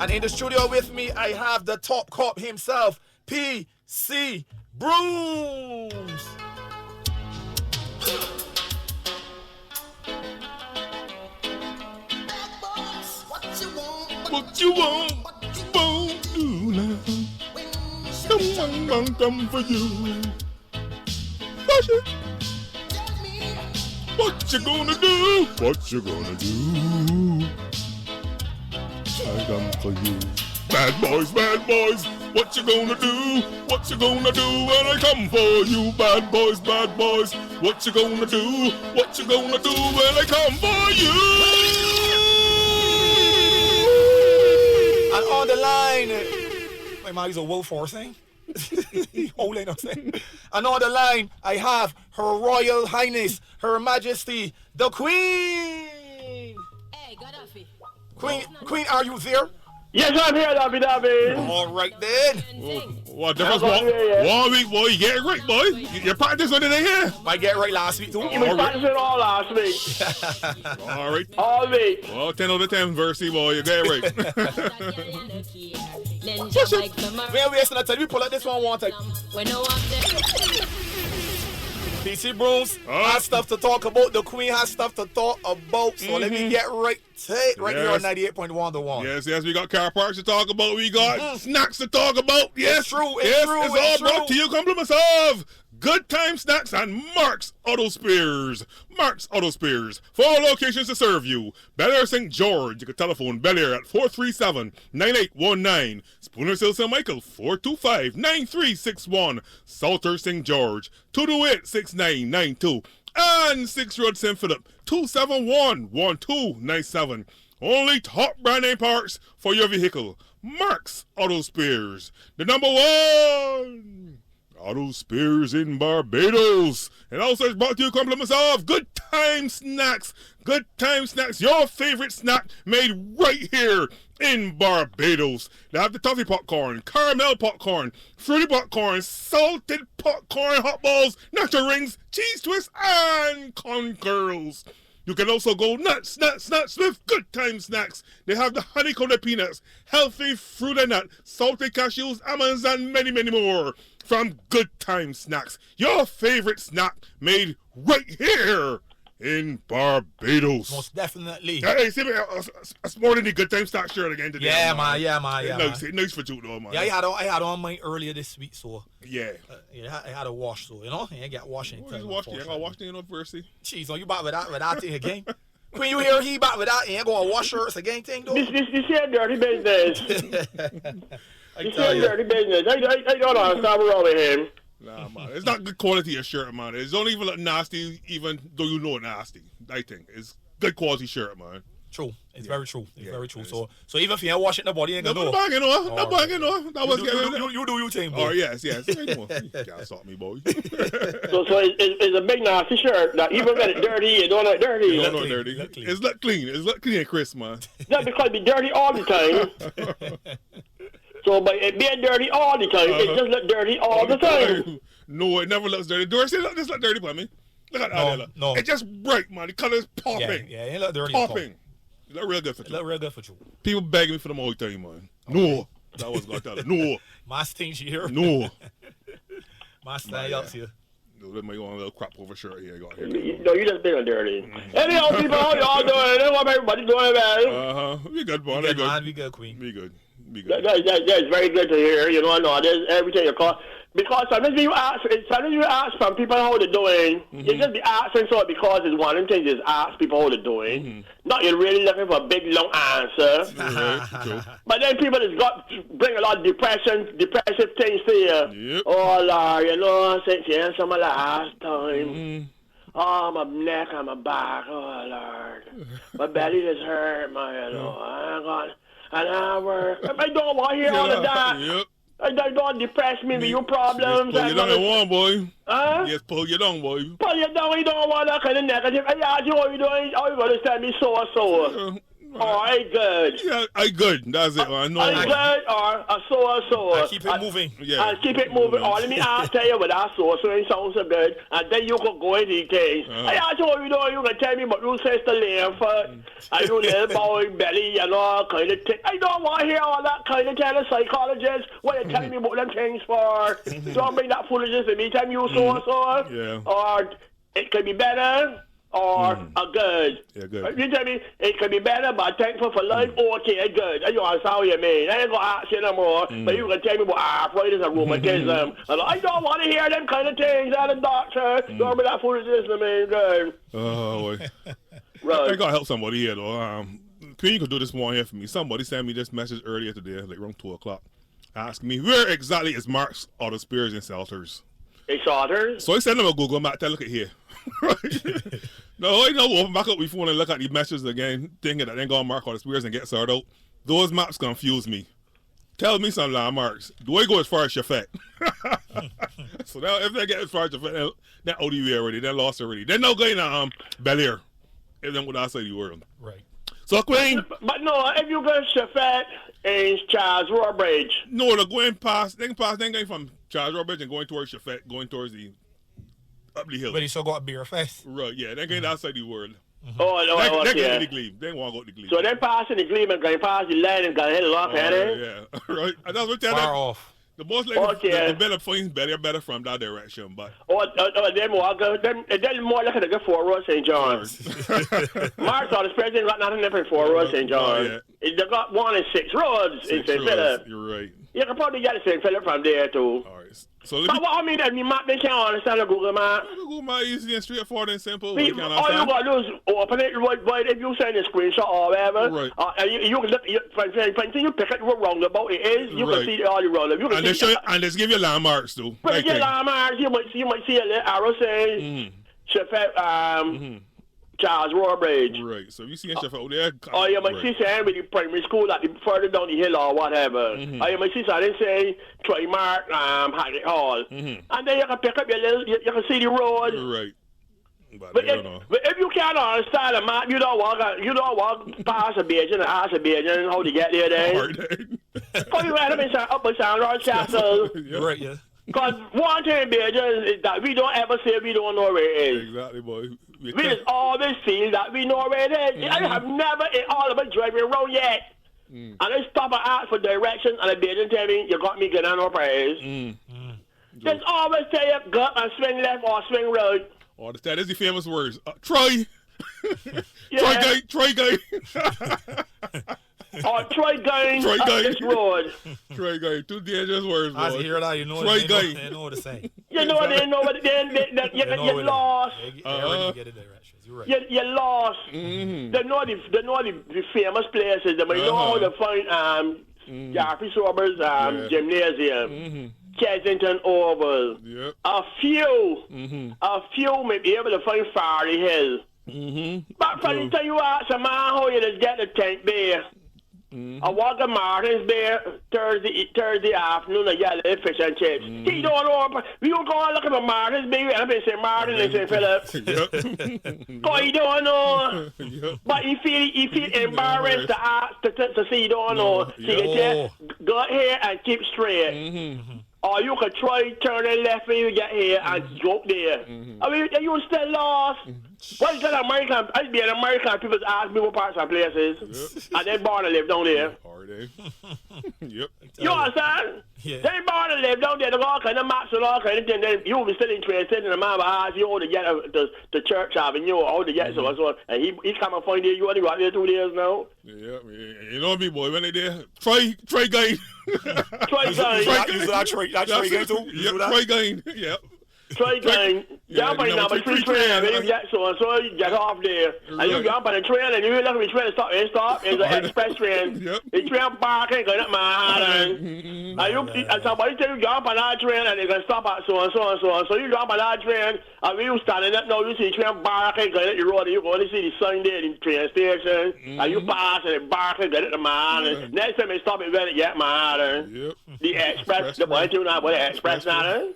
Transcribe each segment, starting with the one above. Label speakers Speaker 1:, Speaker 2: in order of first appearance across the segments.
Speaker 1: And in the studio with me, I have the top cop himself, PC Brooms. What you want? Won't do now. Come for you. Push it. What you gonna do? What you gonna do? I come for you. Bad boys, what you gonna do? What you gonna do when I come for you? Bad boys, what you gonna do? What you gonna do when I come for you? And on the line, my mind's a wolf forcing. Hold on a second. And on the line, I have Her Royal Highness, Her Majesty, the Queen.
Speaker 2: Hey, Gaddafi.
Speaker 1: Queen, are you there?
Speaker 3: Yes, I'm here, Dabby.
Speaker 1: All right then.
Speaker 4: What difference? 1 week, boy. You get it right, boy. You practice on today here.
Speaker 1: I get it right last week too.
Speaker 3: We practiced it all last week.
Speaker 4: All right.
Speaker 3: All week.
Speaker 4: Well, 10 out of 10, Versi, boy. You get it right.
Speaker 1: Push it. We ain't wasting our time. We pull out this one time. PC Brooms has stuff to talk about. The Queen has stuff to talk about. So let me get right to it. Right here on 98.1 The One.
Speaker 4: Yes, we got car parks to talk about. We got snacks to talk about. Yes,
Speaker 1: it's true.
Speaker 4: It's all brought to you. Compliments of Good Time Snacks and Mark's Auto Spares. Mark's Auto Spares. 4 locations to serve you. Bel Air St. George. You can telephone Bel Air at 437-9819. Spooner Hill St. Michael 425-9361. Salter St. George 228-6992. And 6 Road St. Philip 271-1297. Only top brand name parts for your vehicle. Mark's Auto Spares. The number one Auto Spares in Barbados. And also it's brought to you compliments of Good Time Snacks. Good Time Snacks, your favorite snack made right here in Barbados. They have the toffee popcorn, caramel popcorn, fruity popcorn, salted popcorn, hot balls, nacho rings, cheese twists, and corn curls. You can also go nuts with Good Time Snacks. They have the honeycombed peanuts, healthy fruit and nut, salted cashews, almonds, and many, many more. From Good Time Snacks, your favorite snack made right here in Barbados.
Speaker 1: Most definitely.
Speaker 4: Hey, see me, I'm sporting the Good Time Snacks shirt again today.
Speaker 1: Yeah, man.
Speaker 4: Nice for you, though, man.
Speaker 1: Yeah, I had on mine earlier this week, so.
Speaker 4: Yeah.
Speaker 1: I had a wash, so, you know, I got washing.
Speaker 4: I got washing in Versi.
Speaker 1: Jeez, you back with that thing again? When you hear he back with that, ain't going to wash shirts again thing, though?
Speaker 3: This here dirty business. This here dirty business. I don't understand what's wrong with him.
Speaker 4: Nah, man. It's not good quality of shirt, man. It don't even look nasty, even though you know it's nasty. I think it's good quality shirt, man.
Speaker 1: True. It's very true. It's very true. So even if you ain't washing the body, you ain't gonna know.
Speaker 4: No bagging on. No bagging on. That was
Speaker 1: you do your thing, boy.
Speaker 4: Oh, yes. You can't stop me, boy.
Speaker 3: So it's a big nasty shirt. Now, even when it's dirty, you don't look dirty.
Speaker 4: You don't look dirty. It's look clean. It's look clean and crisp, man.
Speaker 3: Not because it be dirty all the time. So, but it being dirty all the time, it just look dirty all the time.
Speaker 4: No, it never looks dirty. Doris, it just look dirty for me. Look at that.
Speaker 1: No.
Speaker 4: It's just bright, man. The color's popping.
Speaker 1: Yeah, it look dirty.
Speaker 4: Popping. It look real good for you.
Speaker 1: It look real good for you.
Speaker 4: People begging me for them all the time, man. No. That was going to tell her. No.
Speaker 1: My things here.
Speaker 4: No.
Speaker 1: My style up here.
Speaker 4: Let me go on a little crop over shirt here.
Speaker 3: No, you just being dirty. Anyhow, people, how y'all doing? I want everybody doing well.
Speaker 4: We good, man.
Speaker 1: We good, man. We good, Queen.
Speaker 4: We good.
Speaker 3: That's very good to hear. You know, there's everything you call. Because sometimes you ask from people how they're doing, you just be asking so because it's one of the things is ask people how they're doing. Not you're really looking for a big long answer. But then people just bring a lot of depressive things to you.
Speaker 4: Yep.
Speaker 3: Oh Lord, you know, since you answered my last time. Oh, my neck and my back, oh Lord. My belly just hurt, you know. I got an hour. I don't want to hear all of that.
Speaker 4: Yep.
Speaker 3: Don't depress me with your problems.
Speaker 4: Pull you down in one, boy.
Speaker 3: Huh?
Speaker 4: Yes, pull you down, boy.
Speaker 3: Pull you down, you don't want that kind of negative. I ask you how you doing. How you going to tell me so. or I good?
Speaker 4: Yeah, I good. That's it, man. No,
Speaker 3: I good or a so.
Speaker 5: I keep it moving.
Speaker 4: Yeah.
Speaker 3: And keep it moving. Or let me tell you what that so it sounds so good. And then you could go into the things. I told you, you can tell me about you sister Langford. And you little boy belly and all kind of thing. I don't want to hear all that kind of tell a psychologist what you tell me about them things for. Don't bring that foolishness to me. Tell me you so.
Speaker 4: Yeah.
Speaker 3: Or it could be better. Or a good.
Speaker 4: Yeah, good.
Speaker 3: You tell me it could be better, but thankful for life. Okay, good. You understand what you mean? I ain't gonna ask you no more. But you can tell me about arthritis and rheumatism. And I don't want to hear them kind of things out of the doctor. Don't be that foolishness to me, good.
Speaker 4: Oh, boy.
Speaker 3: Right.
Speaker 4: I gotta help somebody here, though. Queen, you could do this one here for me. Somebody sent me this message earlier today, like around 2 o'clock, asking me where exactly is Mark's Auto Spears in Salters.
Speaker 3: It's Salters?
Speaker 4: So I sent them a Google map. Tell look at here. Right? No, I know. Open back up my phone and look at the messages again, thinking that they're gonna mark Auto Spears and get sorted out. Those maps confuse me. Tell me some landmarks. Do I go as far as Chafet? So now, if they get as far as Chafet, they're ODV already. They're lost already. They're not going to Bel Air. If them would outside the world.
Speaker 5: Right.
Speaker 4: So Queen.
Speaker 3: But no, if you go to Chafet and Charles Roybridge.
Speaker 4: No, they're going past. They're going from Charles Roybridge and going towards Chafet, going towards the up the hill.
Speaker 5: But he still got a beer fest.
Speaker 4: Right. Yeah, they're going outside the world.
Speaker 3: Oh, no,
Speaker 4: They're
Speaker 3: okay.
Speaker 4: going to the Glebe. They won't go to the Glebe.
Speaker 3: So they're passing the Glebe and going past the land and going to hit it off,
Speaker 4: Yeah. Right. And that's what they're
Speaker 5: Far off.
Speaker 4: the most likely
Speaker 3: Okay.
Speaker 4: the better find better from that direction, but
Speaker 3: them more like the 4 Road St. John's. Mark thought the president got nothing different 4 Road St. John's.
Speaker 4: Yeah.
Speaker 3: They got 1 and 6 roads in St. Philip.
Speaker 4: You're right.
Speaker 3: You can probably get to St. Philip from there too.
Speaker 4: All right. So let
Speaker 3: But
Speaker 4: me
Speaker 3: what I mean that the map they can't understand the Google map.
Speaker 4: Google my easy and straightforward and simple.
Speaker 3: All
Speaker 4: We
Speaker 3: you
Speaker 4: can understand.
Speaker 3: got to do is open it right if you send a screenshot or whatever.
Speaker 4: Right.
Speaker 3: And you can look, you pick it what roundabout it is, you
Speaker 4: Right.
Speaker 3: can see all the roundabout. You can
Speaker 4: And they
Speaker 3: see,
Speaker 4: show and they give you landmarks too.
Speaker 3: but
Speaker 4: Like
Speaker 3: you
Speaker 4: thing.
Speaker 3: landmarks, you might see a little arrow saying Chafet, Charles Roybridge.
Speaker 4: Right. So if you see stuff out there.
Speaker 3: Or you might
Speaker 4: right.
Speaker 3: see saying with the primary school like further down the hill or whatever. Or you might see something say Trimark, Hackett Hall. And then you can pick up your little, you can see the road.
Speaker 4: Right.
Speaker 3: But
Speaker 4: I don't know.
Speaker 3: if you can't understand the map, you don't walk past a Beijing and ask a Beijing how to get there then.
Speaker 4: Hard day.
Speaker 3: Because you end up in San Lawrence Castle.
Speaker 4: Yeah.
Speaker 5: Right, yeah.
Speaker 3: Because one thing in Beijing is that we don't ever say we don't know where it is.
Speaker 4: Exactly, boy.
Speaker 3: We just always feel that we know where it is. I have never in all of it driving around yet. And I stop and ask for directions and the Beijing tell me, you got me good on no price. Just always tell you, go and swing left or swing right.
Speaker 4: Oh, that is the famous words. Try.
Speaker 3: Yeah.
Speaker 4: Try guy.
Speaker 3: Or try going
Speaker 4: Try
Speaker 3: up
Speaker 4: going.
Speaker 3: this road.
Speaker 4: Try guy. Two dangerous words,
Speaker 5: As
Speaker 4: boy.
Speaker 5: you hear that, you know
Speaker 4: Try
Speaker 5: they
Speaker 4: guy.
Speaker 5: know what to say.
Speaker 3: You know they know what you get lost.
Speaker 5: They already get the directions. You're right.
Speaker 3: You lost. They know the famous places. They know how to find Jeffrey Sober's gymnasium, Kensington Oval.
Speaker 4: Yep.
Speaker 3: A few may be able to find Farley Hill. But from the time you ask a man how you just get the tank beer. I walk to Martin's Bay Thursday afternoon and get a little fish and chips. He don't know. We don't go and look at Martin's Bay and in St. Martin and St. Philip. Because he don't know.
Speaker 4: Yep.
Speaker 3: But he feel embarrassed to ask to see he don't know. So you just go here and keep straight. Or you could try turning left when you get here and go there. I mean, you still lost. What is that American? I'd be an American. People ask me what parts of places. And they born to live down there.
Speaker 4: Hard day. Yep.
Speaker 3: You understand?
Speaker 5: Yeah.
Speaker 3: They born to live down there. They got all kind of maps and all kind of things. Then you will be still interested in the man ask you how to get the Church Avenue or how to get so and so. And he come and find you only got there 2 days now.
Speaker 4: Yeah, you know me, boy. When they there, try guy.
Speaker 3: Try going.
Speaker 5: That's Trey going too.
Speaker 4: Yep. Try guy. Yep.
Speaker 3: Try going. Jump on the number 3 train and then you get so and so, you get off there. And you jump on the train and you look at the train and stop. It's an express train.
Speaker 4: Yep.
Speaker 3: The train parking going up Manhattan. And somebody tell you jump on that train and they can stop at so and so and so. And so you jump on that train and when you standing up now, you see the train parking going up the road and you go to see the sign there in the train station. And you pass and it parking going up to Manhattan. Next time they stop it when it get Manhattan.
Speaker 4: Yep.
Speaker 3: The express, the one thing now, the express now.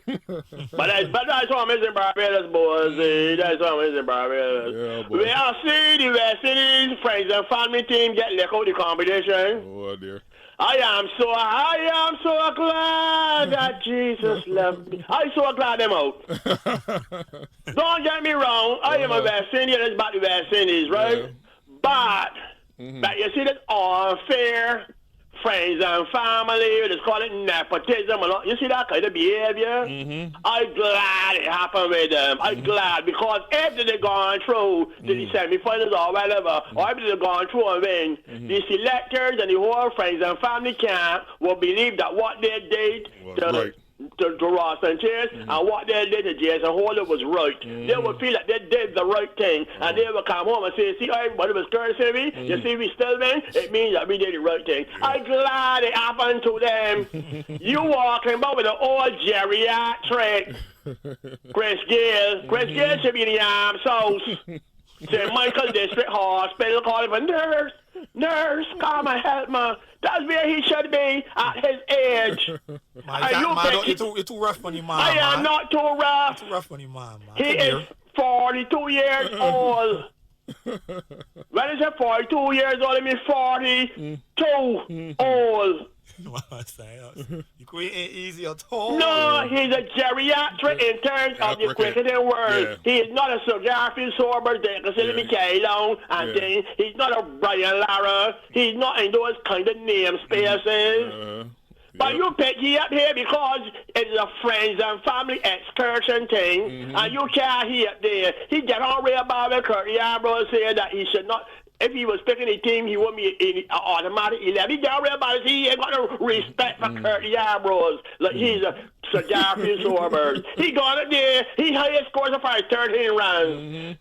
Speaker 3: But that's what I'm in Barbados, boys. That's what I'm in Barbados.
Speaker 4: Yeah, boy.
Speaker 3: We are seeing the West Indies friends and family team get let out the competition.
Speaker 4: Oh, dear.
Speaker 3: I am so glad that Jesus left me. I'm so glad I'm out. Don't get me wrong. I am a West Indian. It's about the West Indies, right?
Speaker 4: Yeah.
Speaker 3: But you see this unfair friends and family. Let's call it nepotism. You see that kind of behavior? I'm glad it happened with them. I'm glad because if they'd gone through the semi-finals or whatever, or if they'd gone through and win, the selectors and the whole friends and family camp will believe that what they did to Ross and Chase and what they did to Jason Holder was right. They would feel like they did the right thing, and they would come home and say, see, everybody was cursing me. You see, we still win. It means that we did the right thing. I'm glad it happened to them. You walking about with an old geriatric Chris Gale. Chris Gale should be in the arms house. St. Michael District Hospital calling for nurse, come and help me. That's where he should be at his age.
Speaker 5: You're too rough on your mom.
Speaker 3: I am not too rough.
Speaker 5: Too rough on your mom, man.
Speaker 3: He is 42 years old. When is he 42 years old? I mean 42 old.
Speaker 5: You ain't easy at all.
Speaker 3: No, he's a geriatric in terms of the cricketing world.
Speaker 4: Yeah.
Speaker 3: He is not a Sir Garfield Sorber, Dickerson, Michael, and things. He's not a Brian Lara. He's not in those kind of name spaces. But you pick he up here because it's a friends and family excursion thing, and you can't hear up there. He get on real about it. Curtis Ambrose said that he should not. If he was picking a team, he wouldn't be in automatic 11. He got real about it. He ain't got no respect for Curtis Ambrose. Like he's a Sir Garfield Sorber. He got it there. He highest scores of 13 runs.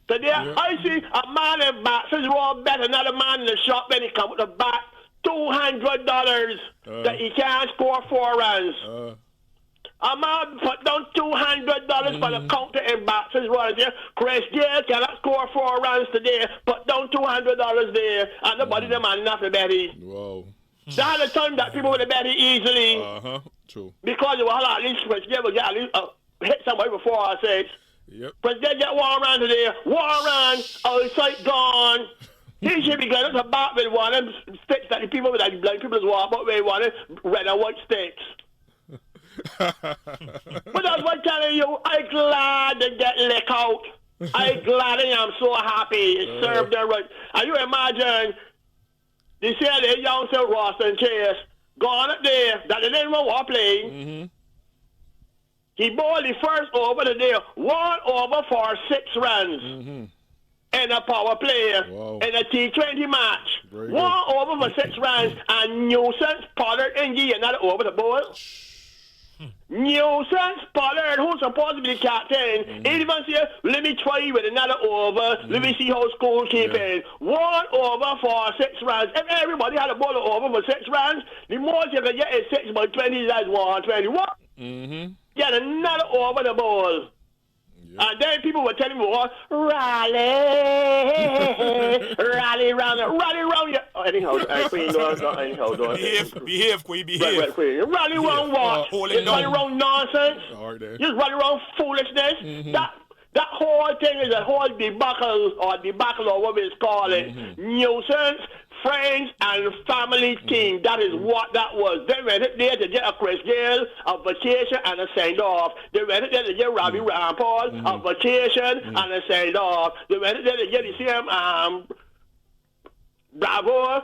Speaker 3: So there, I see a man in bats is raw bet another man in the shop when he come with the bat. $200 that he can't score 4 runs. A man put down $200 for the counter in boxes right there. Chris Gale cannot score 4 runs today. Put down $200 there, and nobody them had enough to bet it.
Speaker 4: Wow.
Speaker 3: That's the time that people would have bet it easily.
Speaker 4: True.
Speaker 3: Because it was at least Chris Gale would get at least hit somebody before I said.
Speaker 4: Yep.
Speaker 3: Chris Gale get 1 run today. 1 run. Outside gone. He should be going to bat with one of them sticks that the people with that blind people's walk about with one red and white sticks. But that's what I'm telling you. I'm glad they get lick out. I'm glad I am so happy. It served them right. And you imagine they say the young Sir Ross and Chase gone up there that they didn't want to play. He bowled the first over today, 1 over for 6 runs. And a power player in a T20 match. 1 over for 6 runs, and Nuisance Pollard and another over the ball. Nuisance Pollard, who's supposed to be the captain, he even said, let me try with another over, let me see how school keeping. 1 over for 6 runs. If everybody had a ball over for 6 runs, the most you can get is 6 by 20, that's 121. Get another over the ball. And then people were telling me, rally round you. Anyhow, Queen, anyhow,
Speaker 5: behave, Queen, behave.
Speaker 3: Rally round what? Just rally round nonsense. Just rally round foolishness. That whole thing is a whole debacle, or what we call it. Nuisance. Friends and family team. That is what that was. They went there to get a Chris Gale, a vacation, and a send-off. They went there to get Robbie Rampal, a vacation, and a send-off. They went there to get the same Bravo,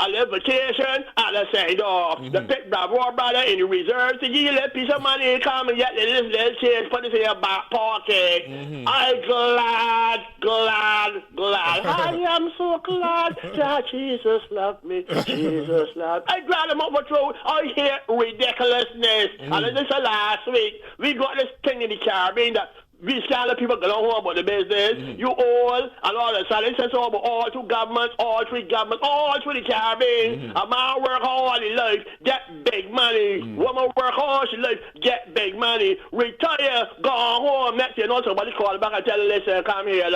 Speaker 3: a vacation, and a send-off. They picked Bravo brother in the reserve to give you a little piece of money, come and get the little change, put it in your back pocket. I'm glad. I am so glad that Jesus loved me. Jesus loved me. I'm glad I'm overthrown. I hear ridiculousness. And this is last week. We got this thing in the Caribbean that we stand people go home about the business. You all and all the sudden says about all 2 governments, all 3 governments, all through the Caribbean. A man work hard in life, get big money. Woman work hard in life, get big money. Retire, go home. Next year, somebody call back and tell her, listen, come here,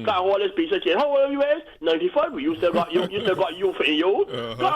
Speaker 3: come hold this piece of shit. How old are you is? 95. You still got you still got youth in you. Go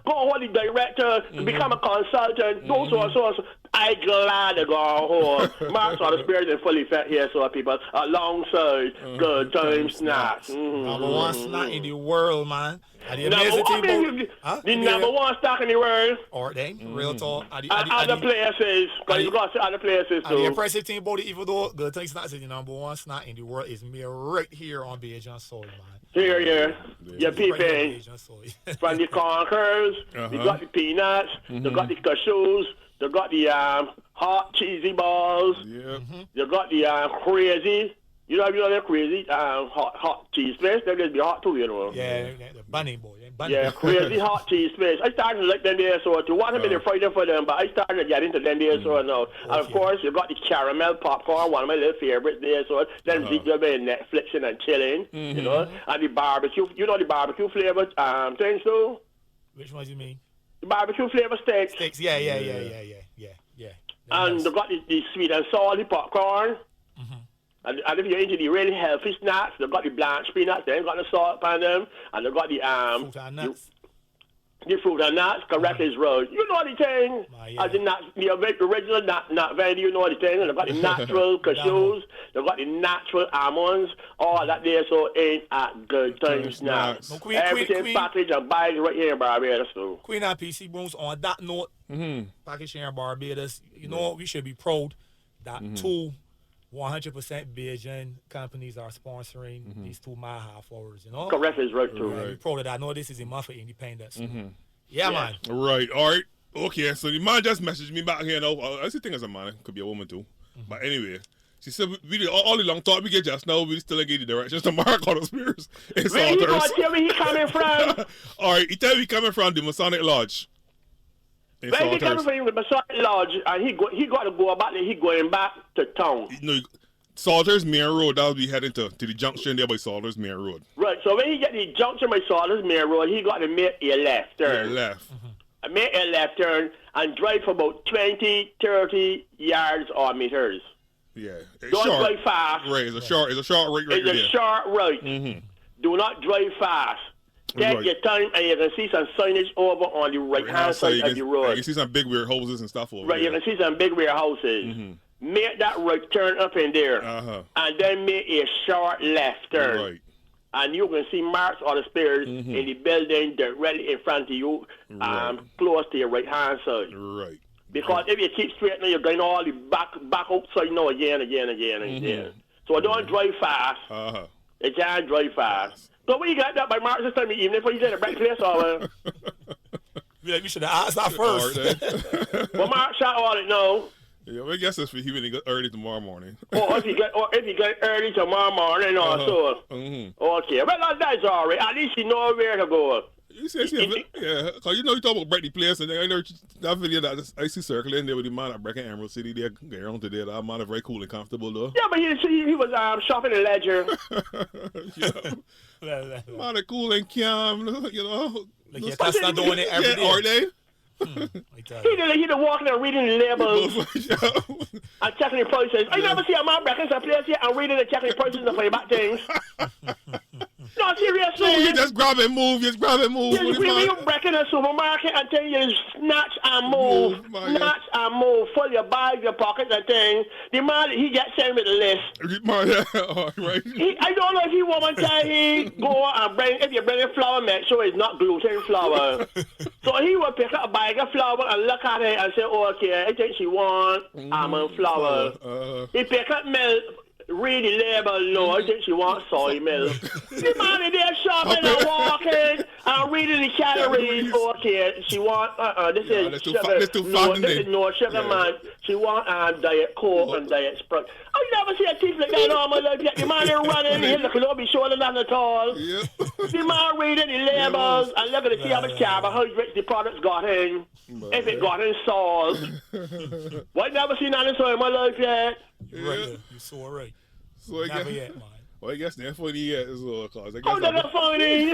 Speaker 3: hold the director, become a consultant. So. I glad to go home. Mark's Auto Spears in full effect here, so people alongside good time snacks.
Speaker 5: Number one snack in the world, man. And the
Speaker 3: Number
Speaker 5: amazing
Speaker 3: one,
Speaker 5: thing about
Speaker 3: the number one stock in the world.
Speaker 5: or they real talk.
Speaker 3: And other places, because you got to other places
Speaker 5: And the
Speaker 3: too.
Speaker 5: impressive thing about it, even though Good Time Snacks is the number one snack in the world, is me right here on Bajan Soul, man.
Speaker 3: Here, you're
Speaker 5: Right here on
Speaker 3: peeping.
Speaker 5: Bajan Soul.
Speaker 3: From the conkers, they got the peanuts, they got the cashews, they got the hot cheesy balls,
Speaker 4: Yep.
Speaker 3: they got the crazy. You know they're crazy hot cheese fish. They're just be hot too, you know.
Speaker 5: Yeah, the bunny boy. Bunny.
Speaker 3: Yeah, crazy hot cheese fish. I started to like them there, so to want to be fighting for them, but I started to get into them there, so now. And of course, you got the caramel popcorn, one of my little favorites there, so then you be Netflixing and chilling, you know. And the barbecue, you know the barbecue flavor things too.
Speaker 5: Which ones you mean?
Speaker 3: The barbecue flavor steaks.
Speaker 5: Steaks. Yeah.
Speaker 3: And
Speaker 5: Nice.
Speaker 3: they got the sweet and salty popcorn. And if you're into the really healthy snacks, they've got the blanched peanuts, they ain't got the salt on them, and they've got the
Speaker 5: Fruit and nuts.
Speaker 3: the fruit and nuts, correct is right. You know the thing.
Speaker 5: Yeah.
Speaker 3: As the nuts, the original nut vendor, you know the thing. And they've got the natural cashews, they've got the natural almonds, all that there, so ain't a good time snacks.
Speaker 5: No, Queen,
Speaker 3: Everything packaged and bagged right here in Barbados too.
Speaker 5: Queen and PC Booms, on that note, package here in Barbados, you know, we should be proud that two 100% Bajan companies are sponsoring these 2 mile half hours, you know?
Speaker 3: Correct is right too.
Speaker 5: We're proud of that. I know this is a month for independence. Yeah, man.
Speaker 4: Right, all right. Okay, so the man just messaged me back here now. I still think it's a man. Could be a woman too. But anyway, she said, we did all the long talk we get just now, we still ain't get the directions to Mark Auto Spears. It's
Speaker 3: Where he
Speaker 4: all
Speaker 3: gonna tell me he coming from?
Speaker 4: All right, he tell me he coming from the Masonic Lodge. In
Speaker 3: Where he coming
Speaker 4: Salters.
Speaker 3: from the Masonic Lodge, and he got to go about it, he going back to town.
Speaker 4: No, Salters Main Road, that'll be heading to the junction there by Salters Main Road.
Speaker 3: Right, so when he get the junction by Salters Main Road, he got to make a left turn.
Speaker 4: Left.
Speaker 3: Make a left turn and drive for about 20, 30 yards or meters.
Speaker 4: Yeah. It's
Speaker 3: Don't
Speaker 4: short.
Speaker 3: drive fast.
Speaker 4: Right, it's a short right
Speaker 3: It's
Speaker 4: there.
Speaker 3: a short right. Do not drive fast. Take
Speaker 4: Right.
Speaker 3: your time, and you can see some signage over on the right-hand side
Speaker 4: you
Speaker 3: of the road.
Speaker 4: can see some big weird houses and stuff over
Speaker 3: Right, you
Speaker 4: there.
Speaker 3: can see some big warehouses. Make that right turn up in there, and then make a short left turn.
Speaker 4: Right.
Speaker 3: And you can see Mark's Auto Spears in the building directly in front of you, close to your right-hand side.
Speaker 4: Right.
Speaker 3: Because if you keep straight now, you're going all the back outside now again. So don't drive fast. You can't drive fast. So when you got that by Mark's this time of evening, before you get a breakfast or
Speaker 5: We should have asked that first.
Speaker 4: All right, then.
Speaker 3: well, Mark shot all it now.
Speaker 4: Yeah, I guess it's for he when he got early tomorrow morning.
Speaker 3: Or if you get early tomorrow morning or so. Okay, well that's all right. At least you know where to go.
Speaker 4: You see, yeah, cause you know you talk about break the place, and then I know that video that I see circling there with the man at breaking Emerald City. They're going on today. That man is very cool and comfortable though.
Speaker 3: Yeah, but he was shopping in Ledger.
Speaker 4: Man is cool and calm, you know.
Speaker 5: Like your customer doing it every day.
Speaker 4: Are they?
Speaker 3: He done walking and reading the labels and checking the prices. I never see a man breaking some place here and reading and checking the prices and playing back things. No, seriously.
Speaker 4: You just grab and move. Just grab and move.
Speaker 3: Yeah, you break in a supermarket and tell you snatch and move. Snatch and move. Full your bag, your pockets and things. The man, he gets sent with a list.
Speaker 4: Right.
Speaker 3: I don't know if he want to tell he go and bring, if you bring a flour, make sure it's not gluten flour. So he will pick up a bag of flour and look at it and say, oh, okay, I think she want almond flour. He pick up milk. Read the label, no, I think she wants soy milk. The man in there shopping and walking and reading the calories. Okay, she want, this is sugar.
Speaker 4: This is
Speaker 3: no sugar, man. She want Diet Coke and Diet Sprite. I never see a thief like that all my life yet. The man is running, he look not be showing nothing at all.
Speaker 4: Yep.
Speaker 3: The man reading the labels and looking to see how much carbohydrates the products got in. If it got in salt. Well, I never seen nothing so in my life yet.
Speaker 5: Right, you so right.
Speaker 4: So I
Speaker 5: Never
Speaker 4: guess,
Speaker 5: yet, man.
Speaker 4: well, I guess that's funny yet as well, cause I guess
Speaker 3: Oh, that's funny.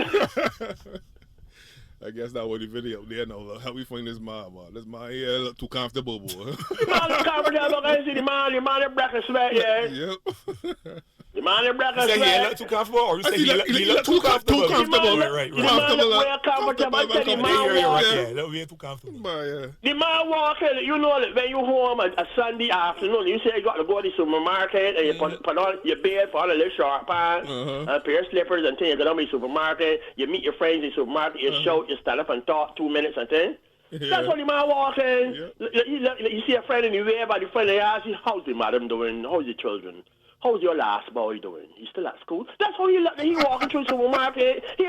Speaker 4: I guess that was the video up there. No, how we find this man? This man here look too comfortable, boy.
Speaker 3: The man look comfortable. I see the man in breakfast sweat, yeah.
Speaker 4: Yep.
Speaker 3: The man in black
Speaker 5: You
Speaker 3: and
Speaker 5: say he
Speaker 3: sweat.
Speaker 5: look too comfortable, or you say
Speaker 4: He
Speaker 5: he look too comfortable?
Speaker 4: Too comfortable.
Speaker 5: Right.
Speaker 3: The man look well comfortable. I tell the man walk.
Speaker 5: Yeah, look way too comfortable.
Speaker 3: The man walking, you know that when you home a Sunday afternoon, you say you got to go to the supermarket and you put on your bed for on a little short pants and a pair of slippers and things. You go down to the supermarket, you meet your friends in the supermarket, you shout, you stand up and talk 2 minutes and things. That's what the man walking. You see a friend in the way, but the friend they ask you, how's the madam doing? How's the children? How's your last boy doing? He's still at school. That's how he look. He walking through the supermarket. He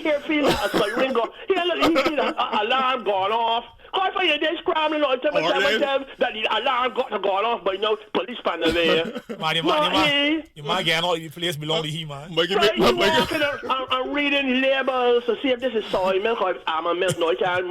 Speaker 3: hear feel a siren go. He feel an alarm going off. Call for you, they're scrambling on tell that the alarm got to go off by now. Policeman there.
Speaker 5: Man, you might get all the place belong to him, man.
Speaker 3: Right, he walking and reading labels to see if this is soy milk or almond milk. No, I can't.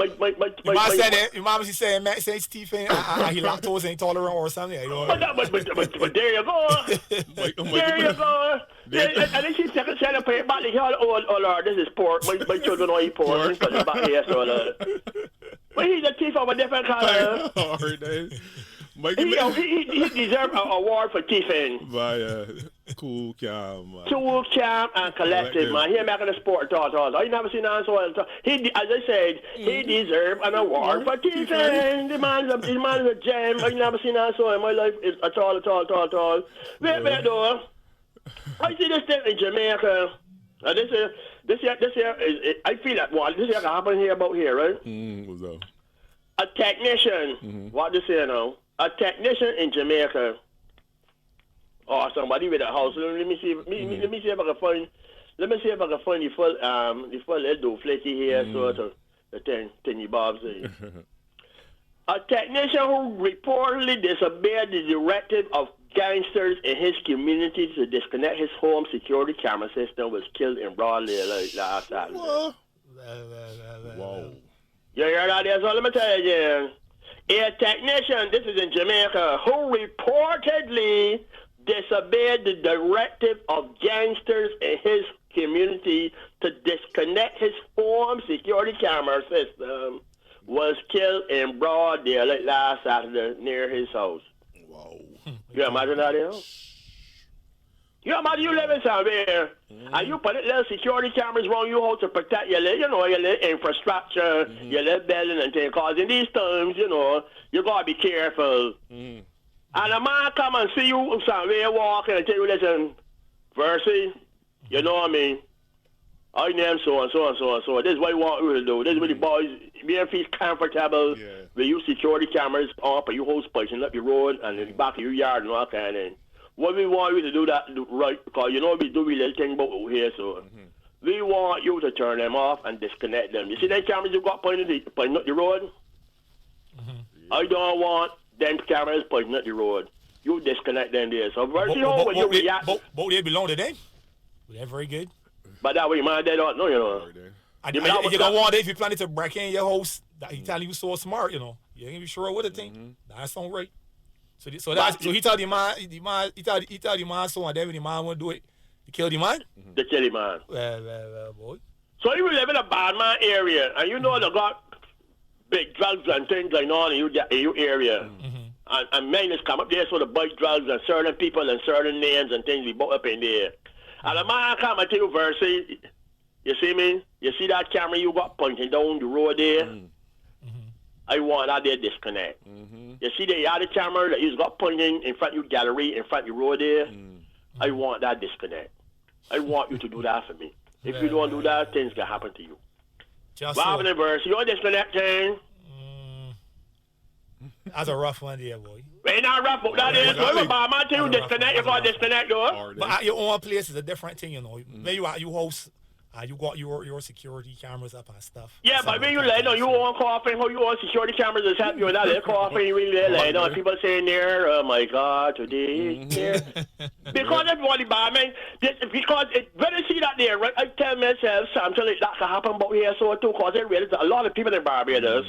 Speaker 5: Your mom said it. Your mom said Stephen, he lactose intolerant or something. You know?
Speaker 3: But there you go. There you go. And then she said a paper back. Oh Lord, this is pork. My children don't eat pork. Because it's back here, so but he's a thief of a different color. He deserves an award for thieving.
Speaker 4: By Cool Cam.
Speaker 3: Cool Cam and Collective, man. He making a sport talk. I never seen that so well. He, as I said, he deserves an award for thieving. The man's a gem. I never seen that so in my life at all. Wait, though. I see this thing in Jamaica. And this year is, I feel that one. This year can happen here about here, right?
Speaker 4: What's that?
Speaker 3: A technician. What they say now? A technician in Jamaica. Or somebody with a house. Let me see if I can find. Let me see if I can find the full little flaky here. So the thingy bobs. A technician who reportedly disobeyed the directive of gangsters in his community to disconnect his home security camera system was killed in broad daylight last Saturday.
Speaker 4: Whoa.
Speaker 3: You hear that there? So let me tell you again. A technician, this is in Jamaica, who reportedly disobeyed the directive of gangsters in his community to disconnect his home security camera system was killed in broad daylight last Saturday near his house.
Speaker 4: Wow.
Speaker 3: You imagine that, you know? You imagine you living somewhere and you put little security cameras around your house to protect your little infrastructure, your little building and things. Because in these times, you got to be careful. And a man come and see you somewhere walking and tell you, listen, Versi, you know what I mean? I name so and so and so and so. This is what you want you to do. This is what the boys, being feel comfortable with you security cameras up and you house pushing up your road and in the back of your yard and all that kind of thing. What we want you to do that right, because we do a little thing about here, so we want you to turn them off and disconnect them. You see them cameras you got pointing up the road? I don't want them cameras pointing up the road. You disconnect them there. So when you react,
Speaker 5: both they belong to them. They're very good.
Speaker 3: But that way, man, they don't know,
Speaker 5: You don't want it if you planning to break in your house. That he tell you so smart, you ain't be sure what the thing. That's not right. So he tell the man, he tell the man so and then when the man won't do it, he kill the man.
Speaker 3: They kill the man.
Speaker 5: Well, boy.
Speaker 3: So you live in a bad man area, and you know they got big drugs and things going on in your area. And men come up there so to buy drugs and certain people and certain names and things we bought up in there. And the man come and tell you, Versi, you see me? You see that camera you got pointing down the road there? I want that there disconnect. You see the other camera that you got pointing in front of your gallery, in front of your road there? I want that disconnect. I want you to do that for me. If you don't do that, things can happen to you. What happened in Versi? You want disconnect thing?
Speaker 5: That's a rough one there, boy.
Speaker 3: Ain't not rough, but that is. Well, man, tell you disconnect, you got disconnect, though.
Speaker 5: But at your own place is a different thing, When you at your house, you got your security cameras up and stuff.
Speaker 3: Yeah, but when you lay down, you want coughing, how you want security cameras to help you with that little coughing, you really lay down. People saying there, oh my God, today. Because everybody bad, man. Because when I see that there, right, I tell myself something like that can happen about here, so too, because I realize a lot of people in Barbados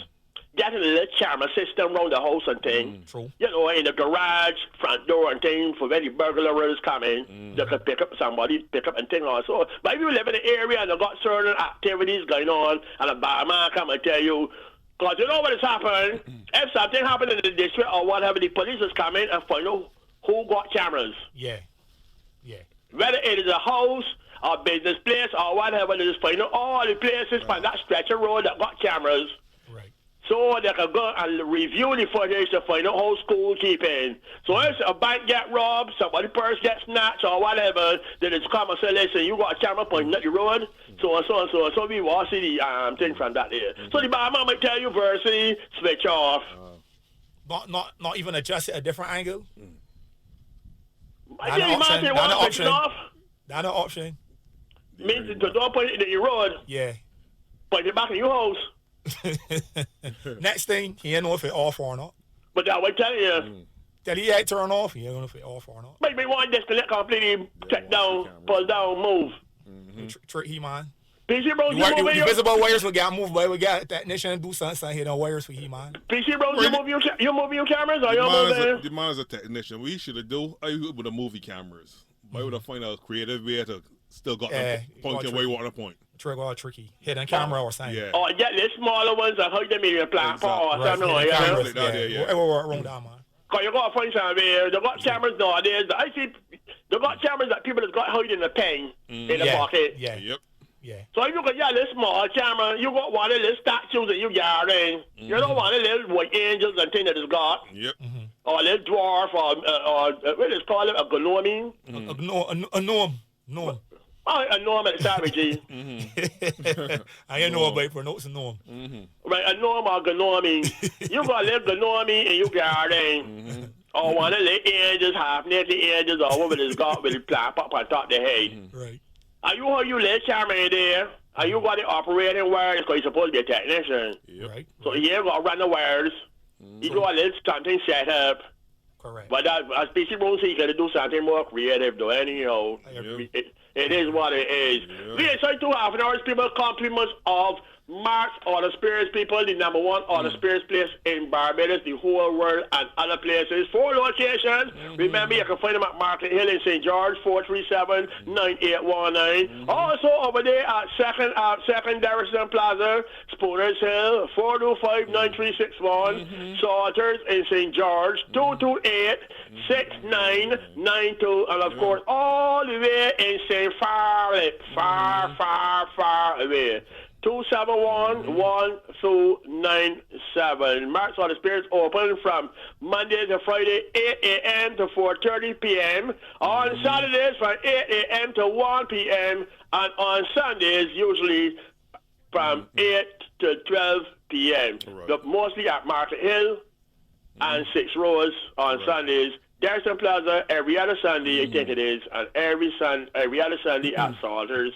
Speaker 3: getting a little camera system around the house and things.
Speaker 5: True.
Speaker 3: In the garage, front door and things, for when the burglars come in, they can pick up and things also. But if you live in an area and they've got certain activities going on, and a barman come and tell you, because you know what has happened, if something happened in the district or whatever, the police is coming and find out who got cameras.
Speaker 5: Yeah.
Speaker 3: whether it is a house, or business place, or whatever, they just find out all the places from that stretch of road that got cameras.
Speaker 5: Right.
Speaker 3: So they can go and review the footage to find out how school keeping. So if a bank get robbed, somebody purse gets snatched or whatever, then it's come and say, listen, you got a camera pointing at the road, so and so and so. So we will see the thing from that there. So the barman might tell you versus switch off.
Speaker 5: Not even adjust it a different angle.
Speaker 3: I think you might say, well, switch it off.
Speaker 5: That's an option.
Speaker 3: Means to don't point it in your road,
Speaker 5: Yeah.
Speaker 3: point it back in your house.
Speaker 5: Next thing, he ain't know if it off or not.
Speaker 3: But that will tell you.
Speaker 5: Tell he ain't turn off, he ain't know if it off or not.
Speaker 3: Maybe one disconnect completely, check down, pull down, move.
Speaker 5: Trick he man.
Speaker 3: PC Bros,
Speaker 5: The
Speaker 3: you move your
Speaker 5: visible wires will get moved, but we got technician do something here on wires for he man.
Speaker 3: PC Bros, you move your cameras or you moving?
Speaker 4: The man is a technician. We should have do with the movie cameras. Why would I find a creative way to still got them pointing where you want to point?
Speaker 5: Trick all tricky. Hidden camera or something.
Speaker 4: Yeah.
Speaker 3: Or get the smaller ones and hide them in your platform or something like that.
Speaker 5: Cameras,
Speaker 4: Yeah.
Speaker 5: Whatever wrong down, man.
Speaker 3: Because you got to find something here. They got cameras nowadays. I see they got cameras that people have got hide in the pen in the pocket.
Speaker 5: Yeah.
Speaker 4: Yep.
Speaker 5: Yeah.
Speaker 3: So if you got this small camera, you got one of the statues that you garden. You don't want a little white angels and thing that it's got.
Speaker 4: Yep.
Speaker 3: Or a little dwarf or what is called a gnome.
Speaker 5: A gnome. Gnome.
Speaker 3: Oh, a gnome at Savage.
Speaker 5: I ain't know about it, but no, it's a gnome.
Speaker 3: Right, a gnome or gnome. You got a little gnome in your garden. Or one of the angels, half naked angels, or whatever it's got with the plant up on top of the head.
Speaker 5: Right.
Speaker 3: Are you how you let camera in there? Are you got the operating wires? Because you're supposed to be a technician.
Speaker 4: Yep.
Speaker 5: Right.
Speaker 3: So you ain't got to run the wires. You do a little something set up.
Speaker 5: Correct.
Speaker 3: But that, as PC Bros, you got to do something more creative, though. Anyhow, it is what it is. We inside 2 half an hour, people compliments of Mark's Auto Spirits people, the #1 Auto Spirits place in Barbados, the whole world, and other places. 4 locations. Remember, you can find them at Market Hill in St. George, 437-9819. Also over there at Second Darrison Plaza, Spooners Hill, 425-9361. Salters in St. George, 228-6992. And of course, all the way in St. Farley, far away. 271-1297. Mark's Auto Spirits open from Monday to Friday, 8 a.m. to 4:30 p.m. On Saturdays from 8 a.m. to 1 p.m. And on Sundays, usually from 8 to 12 p.m.
Speaker 4: Right.
Speaker 3: But mostly at Market Hill and 6 Rows on Sundays. Darrison Plaza every other Sunday, I think it is, and every other Sunday at Salters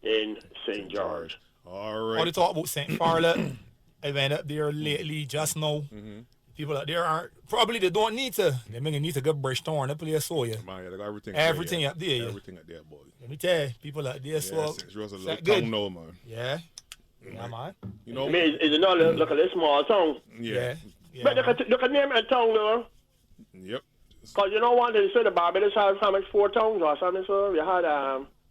Speaker 3: in St. George.
Speaker 4: All
Speaker 5: All
Speaker 4: right.
Speaker 5: the talk about St. Farlet, I went up there lately just now. People up there they don't need to. They may need to get brush torn up there, so yeah.
Speaker 4: Man, yeah, they got everything.
Speaker 5: Everything up there, yeah.
Speaker 4: Everything up there, boy.
Speaker 5: Let me tell you, people up there, so.
Speaker 4: It's a little
Speaker 5: good.
Speaker 4: town now, man.
Speaker 5: Yeah. Yeah, man.
Speaker 4: You know?
Speaker 3: I mean, it's another look at this small town.
Speaker 4: Yeah.
Speaker 5: Yeah.
Speaker 3: But look at name a town though.
Speaker 4: Yep.
Speaker 3: Because you know one thing, so the Barbados has how much 4 towns or something, so you had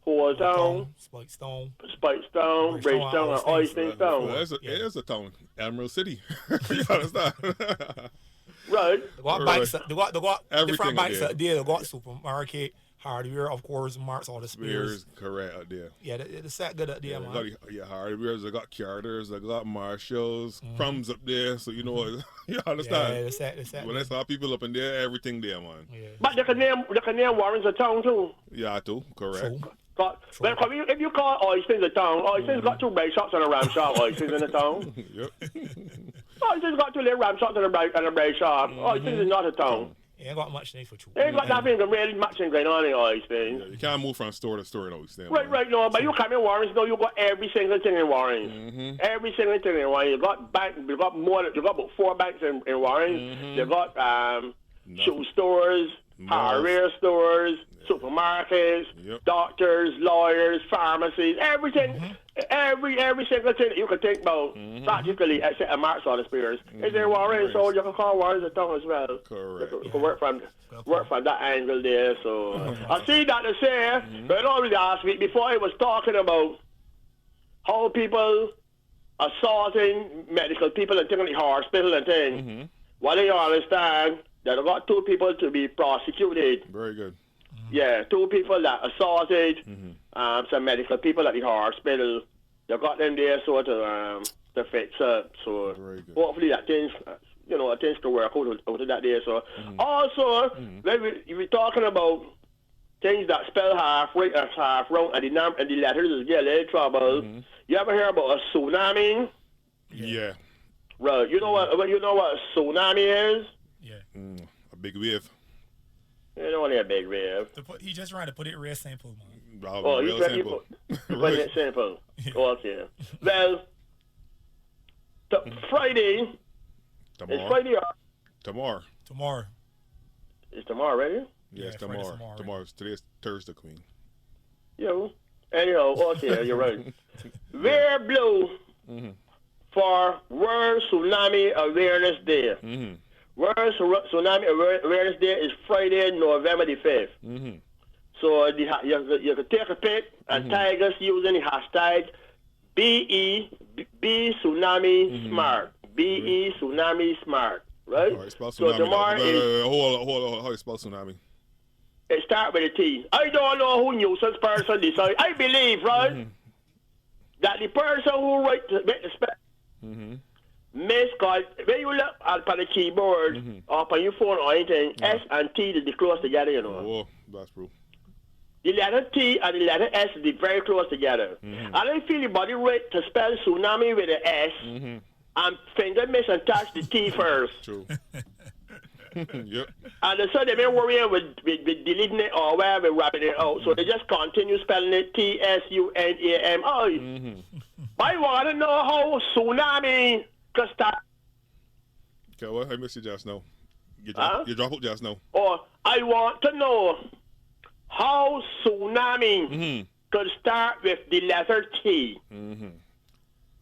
Speaker 3: Hole Town,
Speaker 5: Spike Stone.
Speaker 3: Bridgestone, and Oyston Town.
Speaker 4: Well, it is a town. Emerald City. You understand?
Speaker 3: Right.
Speaker 5: They got banks, they got
Speaker 4: Everything
Speaker 5: different
Speaker 4: up
Speaker 5: banks
Speaker 4: there.
Speaker 5: up there. They got supermarket, hardware, of course, Mark's Auto Spirits.
Speaker 4: Spears, correct out there.
Speaker 5: Yeah, it's set good up there,
Speaker 4: They
Speaker 5: man.
Speaker 4: got hardwares, they got Carters, they got Marshalls, Crumbs up there, so you know what you
Speaker 5: Yeah,
Speaker 4: understand.
Speaker 5: it's set.
Speaker 4: When I saw people up in there, everything there, man.
Speaker 5: Yeah.
Speaker 3: But they can name Warren's a town too.
Speaker 4: Yeah, too, correct.
Speaker 5: So,
Speaker 3: Well, if you call Oyston's a town, Oyston's got 2 bake shops and a ram shop. Oyston's in the town.
Speaker 4: Yep.
Speaker 3: Oyston's got 2 little ram shops and a bake shop. Oyston's is not a town.
Speaker 5: ain't got much name for you.
Speaker 3: They ain't got nothing really much going on in Oyston.
Speaker 4: Yeah, you can't move from store to store in Oyston.
Speaker 3: Right, no, but you come in Warren's, you got every single thing in Warren's. Every single thing in Warren's. You got about 4 banks in Warren's. You got shoe stores, hardware stores, supermarkets, doctors, lawyers, pharmacies, everything. Every single thing that you can think about, practically, except a Mark's Auto Spirits, is in Warren, so you can call Warren a town as well.
Speaker 4: Correct.
Speaker 3: You can work from that angle there. So I see that to say, but already last week before I was talking about how people assaulting medical people and taking the hospital and things. What do you understand? That I got 2 people to be prosecuted.
Speaker 4: Very good.
Speaker 3: Yeah, 2 people that assaulted some medical people at the hospital. They got them there so to fix up. So
Speaker 4: Very good.
Speaker 3: hopefully that things, things can work out of that there. So also, when we're talking about things that spell half right or half wrong, and the letters is getting in trouble. You ever hear about a tsunami?
Speaker 4: Yeah.
Speaker 3: Right. You know what a tsunami is?
Speaker 5: Yeah.
Speaker 4: A big wave.
Speaker 3: It's only a big wave.
Speaker 5: He just trying to put it real simple, man.
Speaker 3: Oh,
Speaker 4: Real simple.
Speaker 3: Put it simple. Okay. Well, Friday. It's
Speaker 4: Tomorrow.
Speaker 3: Friday.
Speaker 5: Tomorrow.
Speaker 3: It's tomorrow, right?
Speaker 4: Yes,
Speaker 5: Yeah, Friday's
Speaker 4: tomorrow.
Speaker 5: tomorrow.
Speaker 4: Today's Thursday, Queen.
Speaker 3: Yo. Anyhow, okay, you're right. We're blue for World Tsunami Awareness Day. World Tsunami Awareness Day is Friday, November the 5th. So you can take a pic and tag us using the hashtag BE Tsunami Smart. BE Tsunami Smart. Right?
Speaker 4: All right, spell
Speaker 3: So
Speaker 4: tsunami.
Speaker 3: tomorrow is.
Speaker 4: Hold on. How do you spell tsunami?
Speaker 3: It start with a T. I don't know who nuisance person this. I believe, right, that the person who write the spell miscall. When you look at the keyboard or on your phone or anything, S and T is close together, you know.
Speaker 4: Oh, that's true.
Speaker 3: The letter T and the letter S is very close together. And I feel the body rate to spell tsunami with an S and finger miss and touch the T first.
Speaker 4: True. Yep.
Speaker 3: And so they've been worrying with deleting it or whatever, wrapping it out. So they just continue spelling it Tsunami. I want to know how tsunami could start.
Speaker 4: Okay, well, I missed you just now. You
Speaker 3: Huh?
Speaker 4: drop out just now.
Speaker 3: Or I want to know how tsunami could start with the letter T.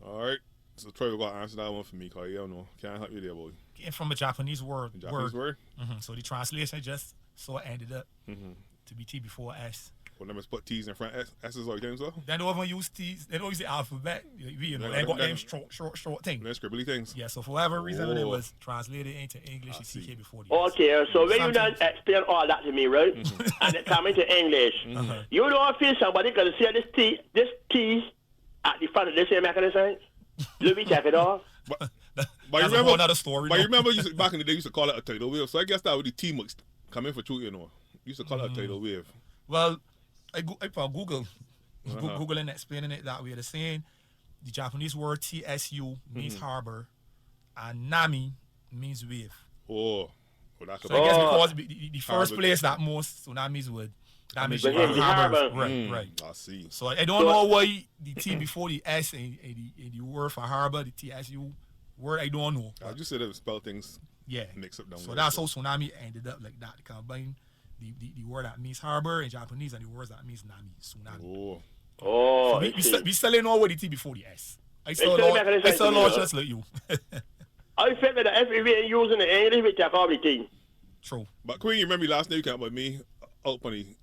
Speaker 4: All right. So Troy will go answer that one for me, because you don't know. Can't help you there, boy.
Speaker 5: Getting from a Japanese word.
Speaker 4: Japanese word?
Speaker 5: So the translation just so it ended up to be T before S.
Speaker 4: Well, let me put T's in front. S's or things, though.
Speaker 5: They don't even use T's. They don't use the alphabet. You know,
Speaker 4: No,
Speaker 5: they got
Speaker 4: no,
Speaker 5: them short thing.
Speaker 4: Then scribbly things.
Speaker 5: Yeah, so for whatever reason, when it
Speaker 4: Oh.
Speaker 5: was translated into English, it's
Speaker 4: see.
Speaker 5: TK before the S.
Speaker 3: Okay, so when you done
Speaker 5: Sometimes-
Speaker 3: explain all that to me, right? And it come into English, you don't feel somebody can see this T at the front of the same mechanism? Let me check it off.
Speaker 4: But
Speaker 5: That's
Speaker 4: you
Speaker 5: a
Speaker 4: remember,
Speaker 5: whole other story.
Speaker 4: But
Speaker 5: though.
Speaker 4: you remember back in the day, you used to call it a tidal wave. So I guess that would be T must come in for truth, you know. You used to call it a tidal wave.
Speaker 5: Well, I found Google. Google and explaining it that way. They're saying the Japanese word TSU means harbor and Nami means wave.
Speaker 4: Oh, well, that's
Speaker 5: So I guess
Speaker 3: Oh.
Speaker 5: because the first
Speaker 4: Harbor.
Speaker 5: place that most tsunamis would damage
Speaker 3: But here's the
Speaker 5: harbors.
Speaker 3: harbor.
Speaker 5: Right.
Speaker 4: I see.
Speaker 5: So I don't know why the T before the S and the word for harbor, the TSU word, I don't know.
Speaker 4: I just said it spell things
Speaker 5: Yeah.
Speaker 4: mix up down
Speaker 5: So
Speaker 4: there,
Speaker 5: that's how tsunami ended up like that. Combine the word that means harbor in Japanese and the words that means Nami, tsunami.
Speaker 4: Oh,
Speaker 3: Oh,
Speaker 5: So
Speaker 3: I see.
Speaker 5: we still ain't know what the T before the S. I
Speaker 3: still
Speaker 5: still
Speaker 3: making sense to me,
Speaker 5: launch
Speaker 3: though.
Speaker 5: just like you.
Speaker 3: I figure that if we ain't using the English, we take off the T.
Speaker 5: True.
Speaker 4: but Queen, you remember last night you came up with me? Opening.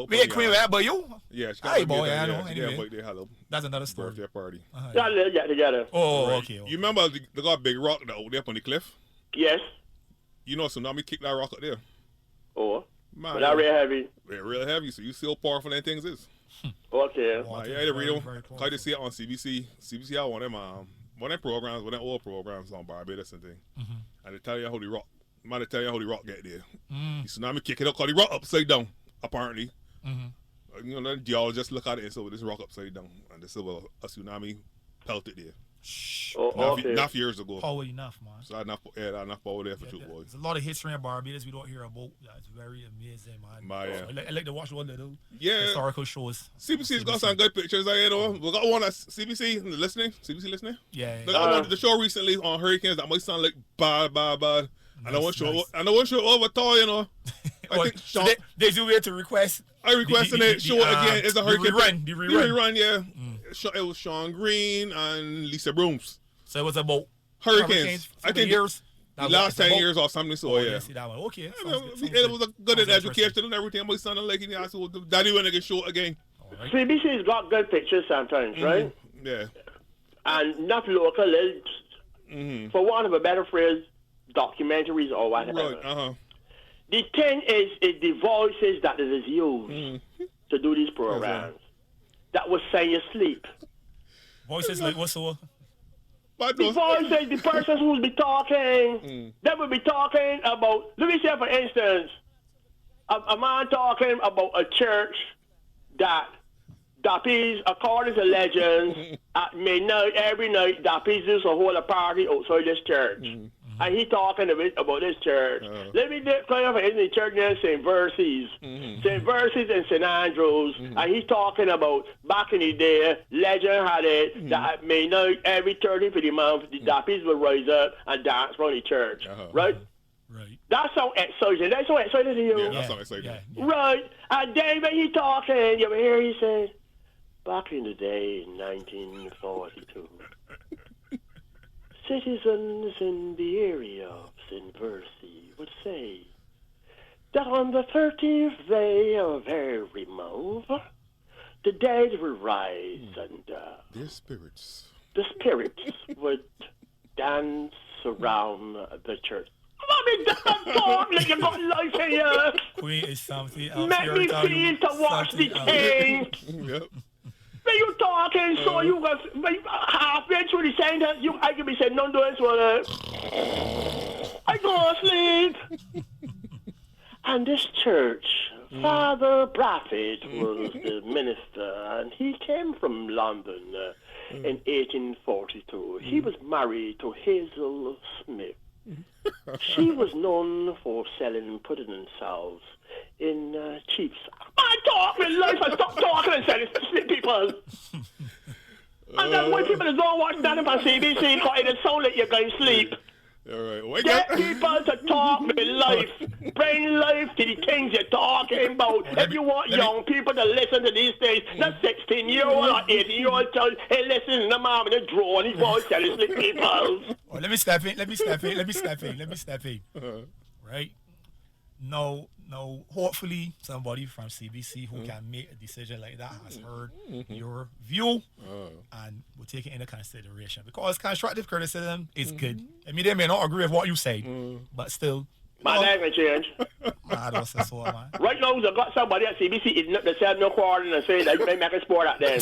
Speaker 5: We ain't Queen that, but you.
Speaker 4: Yeah, she
Speaker 5: Hey,
Speaker 4: came up
Speaker 5: boy,
Speaker 4: with me,
Speaker 5: I know,
Speaker 4: Yeah,
Speaker 5: anyway.
Speaker 4: but they had a
Speaker 5: That's another story.
Speaker 4: birthday party.
Speaker 3: Yeah, let's get together.
Speaker 5: Oh,
Speaker 4: Right.
Speaker 5: okay.
Speaker 4: You remember they got a big rock that out there up on the cliff?
Speaker 3: Yes.
Speaker 4: You know tsunami kicked that rock up there.
Speaker 3: Oh,
Speaker 4: Man,
Speaker 3: but that real heavy.
Speaker 4: they're real heavy, so you see how powerful them things is.
Speaker 3: Okay.
Speaker 5: Wow.
Speaker 4: Yeah, they read them.
Speaker 5: Very
Speaker 4: Cause they see it on CBC. CBC had one of them programs, one of them old programs on Barbados and thing. And they tell you how the rock, man, they tell you how the rock get there. The tsunami kick it up, cause the rock upside down, apparently. You know, the geologists look at it and say, well, this rock upside down. And they say, well, a tsunami pelted there.
Speaker 3: Oh, okay.
Speaker 4: Enough years ago.
Speaker 5: Power enough, man.
Speaker 4: So enough power there for truth, boys.
Speaker 5: There's a lot of history in Barbados we don't hear about. That's very amazing, man.
Speaker 4: Yeah.
Speaker 5: So I like to watch one of the
Speaker 4: Yeah.
Speaker 5: historical shows.
Speaker 4: CBC's got some good pictures, you know. We got one at CBC listening. CBC listening?
Speaker 5: Yeah.
Speaker 4: They got one of the show recently on hurricanes that might sound like bad. And I want
Speaker 5: Nice.
Speaker 4: to show Overtall, you know. I think
Speaker 5: so
Speaker 4: Sean,
Speaker 5: they do it to request.
Speaker 4: I requested it. Show it again. It's a hurricane.
Speaker 5: The rerun.
Speaker 4: Yeah. It was Sean Green and Lisa Brooms.
Speaker 5: So it was about
Speaker 4: Hurricanes.
Speaker 5: I
Speaker 4: I think
Speaker 5: years.
Speaker 4: the last 10 years or something. So, yeah.
Speaker 5: See that one. Okay.
Speaker 4: It was a good education and everything. My son like I said, Daddy when I can show it again.
Speaker 3: CBC's got good pictures sometimes, right?
Speaker 4: Yeah.
Speaker 3: And not local, for want of a better phrase, documentaries or whatever.
Speaker 4: Right.
Speaker 3: The thing is the voices that it is used to do these programs that will send you sleep.
Speaker 5: Voices like what's so?
Speaker 4: But
Speaker 3: The voices, the persons who will be talking, they will be talking about, let me say for instance, a man talking about a church that Dappies, according to legends, at midnight, every night, Dappies used to hold a party outside this church. And he talking a bit about this church. Let me declare for in the church named St. Verses. St. Verses and St. Andrews. And he's talking about back in the day, legend had it that at midnight, every 30th of the month, the Dappies would rise up and dance around the church. Right?
Speaker 5: Right.
Speaker 3: That's so exciting. That's so exciting to you.
Speaker 4: Yeah, that's so exciting.
Speaker 5: Yeah.
Speaker 3: Right. And then when he talking, you hear he said, back in the day in 1942, citizens in the area of St. Versi would say that on the 30th day of every month, the dead will rise and
Speaker 4: Their spirits.
Speaker 3: the spirits would dance around the church. Mommy, don't talk like you got life in you.
Speaker 5: Queen is something else.
Speaker 3: Make me feel to watch the thing.
Speaker 4: Yep.
Speaker 3: When you talking, so you got halfway through the sentence, I can be saying, none do this one. I go to sleep. And this church, Father Braffett was the minister, and he came from London in 1842. He was married to Hazel Smith. She was known for selling pudding and salves in Cheap's. I talk in life, I stop talking and selling to people. And then when people don't watch that on CBC, because it sound like you're going to sleep.
Speaker 4: All right. Wake
Speaker 3: Get
Speaker 4: up.
Speaker 3: people to talk with life. Bring life to the things you're talking about. If you want young people to listen to these things, that 16-year-old or 18-year-old child, hey, listen, the mom in the drawer and he wants to sleep people.
Speaker 5: Oh, let me step in. Right? No, hopefully somebody from CBC who can make a decision like that has heard your view and will take it into consideration. Because constructive criticism is good. I mean, they may not agree with what you say, but still.
Speaker 3: My name will change.
Speaker 5: I don't say so, man.
Speaker 3: Right now, I've got somebody at CBC eating up the 7 quarter and saying that they make a sport out there.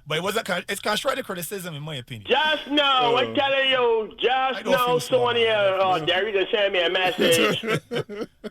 Speaker 5: But it's constructive criticism, in my opinion.
Speaker 3: Just now, I'm telling you, just now, Sonia or Derry can send me a message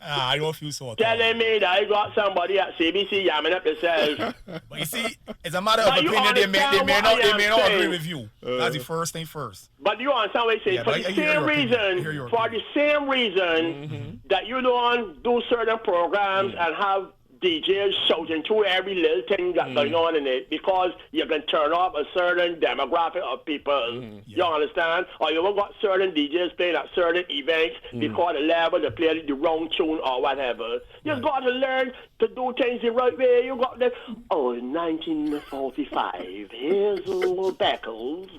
Speaker 5: I don't feel so.
Speaker 3: telling me that I got somebody at CBC yamming up themselves.
Speaker 5: But you see, it's a matter of
Speaker 3: But you
Speaker 5: opinion. They may
Speaker 3: understand
Speaker 5: not
Speaker 3: what I am
Speaker 5: agree
Speaker 3: saying.
Speaker 5: with you. That's the first thing first.
Speaker 3: But you understand what I'm saying?
Speaker 5: Yeah,
Speaker 3: For
Speaker 5: but
Speaker 3: the
Speaker 5: I hear
Speaker 3: same
Speaker 5: your opinion. I
Speaker 3: reason,
Speaker 5: hear your
Speaker 3: for the same reason that you don't do certain programs and have DJs shouting through every little thing that's going on in it, because you can turn off a certain demographic of people. You understand? Or you got certain DJs playing at certain events because the level they play the wrong tune or whatever. You've got to learn to do things the right way. You got the 1945, Hazel Beckles.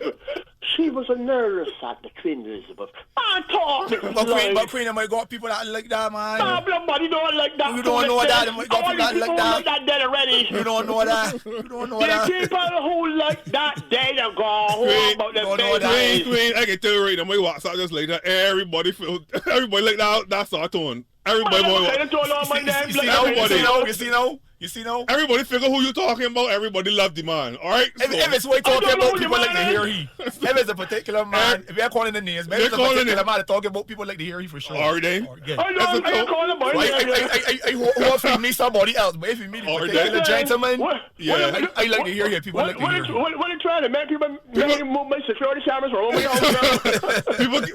Speaker 3: She was a nurse at the Queen Elizabeth. I talk
Speaker 5: But Queen, I got people that like that, man.
Speaker 3: Nobody don't like that.
Speaker 5: You don't know that.
Speaker 3: All the people who like that dead already.
Speaker 5: You don't know that.
Speaker 3: The people who like that dead are gone. Who
Speaker 4: Queen,
Speaker 3: about the
Speaker 5: don't know that.
Speaker 3: babies?
Speaker 4: I can tell you right now, my WhatsApp just like that. Everybody like that. That's our tone. Everybody
Speaker 5: You see now?
Speaker 4: Everybody figure who you talking about. Everybody love the man. All right.
Speaker 5: If it's what talking about people like to hear he. If it's a particular man, if they're calling the names, maybe it's a particular man talking about people like to hear he for sure.
Speaker 4: All right, then.
Speaker 3: I call them
Speaker 5: I hope he meet somebody else, but if he meet a particular gentleman, I like to hear people like to hear him.
Speaker 3: What are you trying to make people move my security cameras for over here?